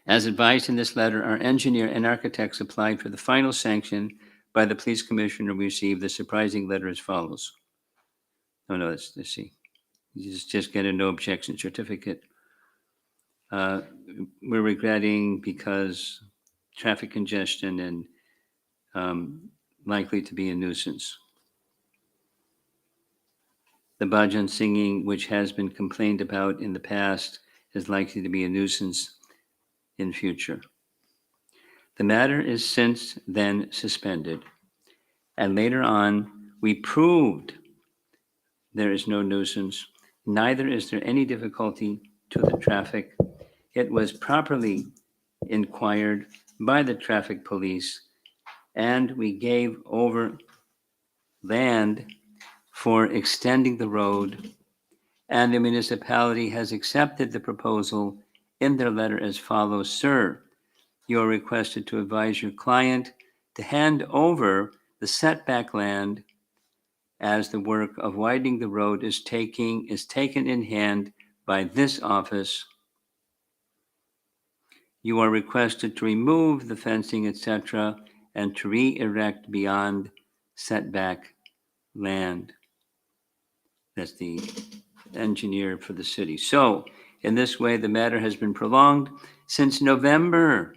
As advised in this letter, our engineer and architects applied for the final sanction by the police commissioner. We received the surprising letter as follows. Let's see. You just get a no objection certificate. We're regretting because traffic congestion and likely to be a nuisance. The bhajan singing, which has been complained about in the past, is likely to be a nuisance in future. The matter is since then suspended, and later on we proved there is no nuisance, neither is there any difficulty to the traffic. It was properly inquired by the traffic police, and we gave over land for extending the road, and the municipality has accepted the proposal in their letter as follows. Sir, you are requested to advise your client to hand over the setback land as the work of widening the road is taken in hand by this office. You are requested to remove the fencing, etc., and to re-erect beyond setback land. That's the engineer for the city. So, in this way, the matter has been prolonged since November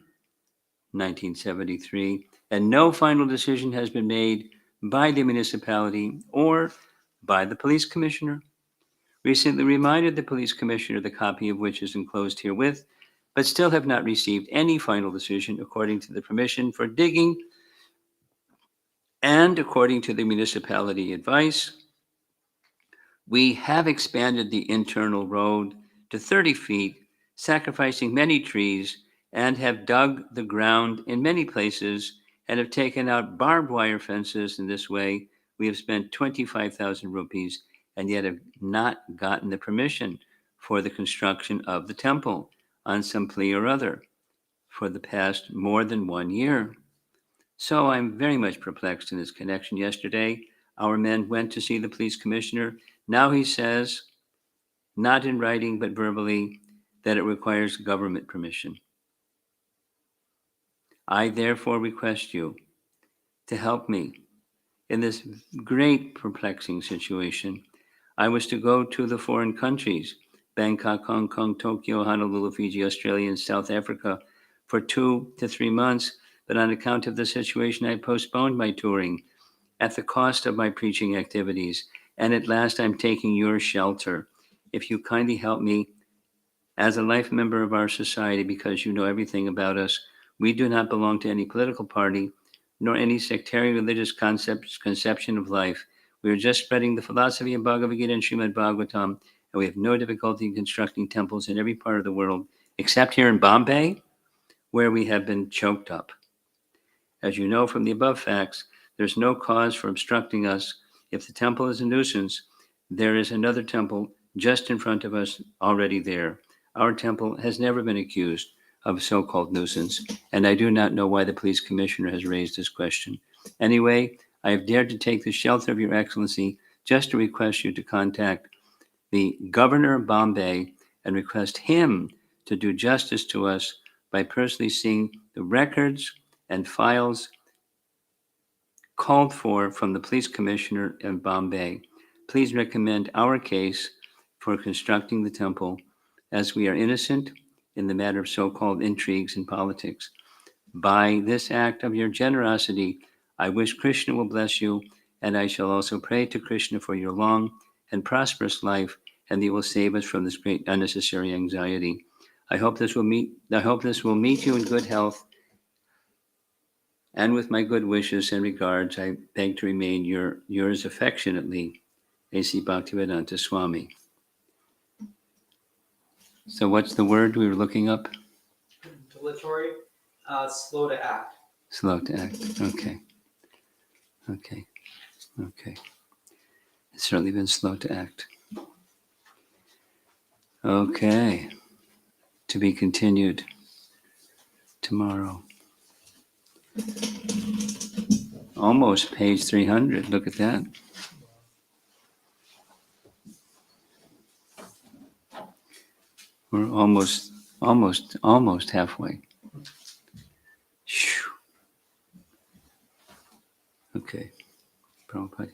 1973, and no final decision has been made by the municipality or by the police commissioner. Recently reminded the police commissioner, the copy of which is enclosed herewith, but still have not received any final decision according to the permission for digging and according to the municipality advice. We have expanded the internal road to 30 feet, sacrificing many trees, and have dug the ground in many places and have taken out barbed wire fences. In this way, we have spent 25,000 rupees and yet have not gotten the permission for the construction of the temple on some plea or other for the past more than 1 year. So I'm very much perplexed in this connection. Yesterday, our men went to see the police commissioner. Now he says, not in writing but verbally, that it requires government permission. I therefore request you to help me in this great perplexing situation. I was to go to the foreign countries, Bangkok, Hong Kong, Tokyo, Honolulu, Fiji, Australia, and South Africa for 2 to 3 months, but on account of the situation, I postponed my touring at the cost of my preaching activities. And at last, I'm taking your shelter. If you kindly help me as a life member of our society, because you know everything about us, we do not belong to any political party, nor any sectarian religious conception of life. We are just spreading the philosophy of Bhagavad Gita and Srimad Bhagavatam, and we have no difficulty in constructing temples in every part of the world, except here in Bombay, where we have been choked up. As you know from the above facts, there's no cause for obstructing us. If the temple is a nuisance, there is another temple just in front of us already there. Our temple has never been accused of so-called nuisance, and I do not know why the police commissioner has raised this question. Anyway, I have dared to take the shelter of your excellency just to request you to contact the governor of Bombay and request him to do justice to us by personally seeing the records and files called for from the police commissioner in Bombay. Please recommend our case for constructing the temple, as we are innocent in the matter of so-called intrigues in politics. By this act of your generosity, I wish Krishna will bless you, and I shall also pray to Krishna for your long and prosperous life, and he will save us from this great unnecessary anxiety. I hope this will meet you in good health. And with my good wishes and regards, I beg to remain yours affectionately, A.C. Bhaktivedanta Swami. So what's the word we were looking up? Dilatory, slow to act. Slow to act. Okay. It's certainly been slow to act. Okay. To be continued tomorrow. Almost page 300. Look at that. We're almost halfway. Whew. Okay. Prabhupada.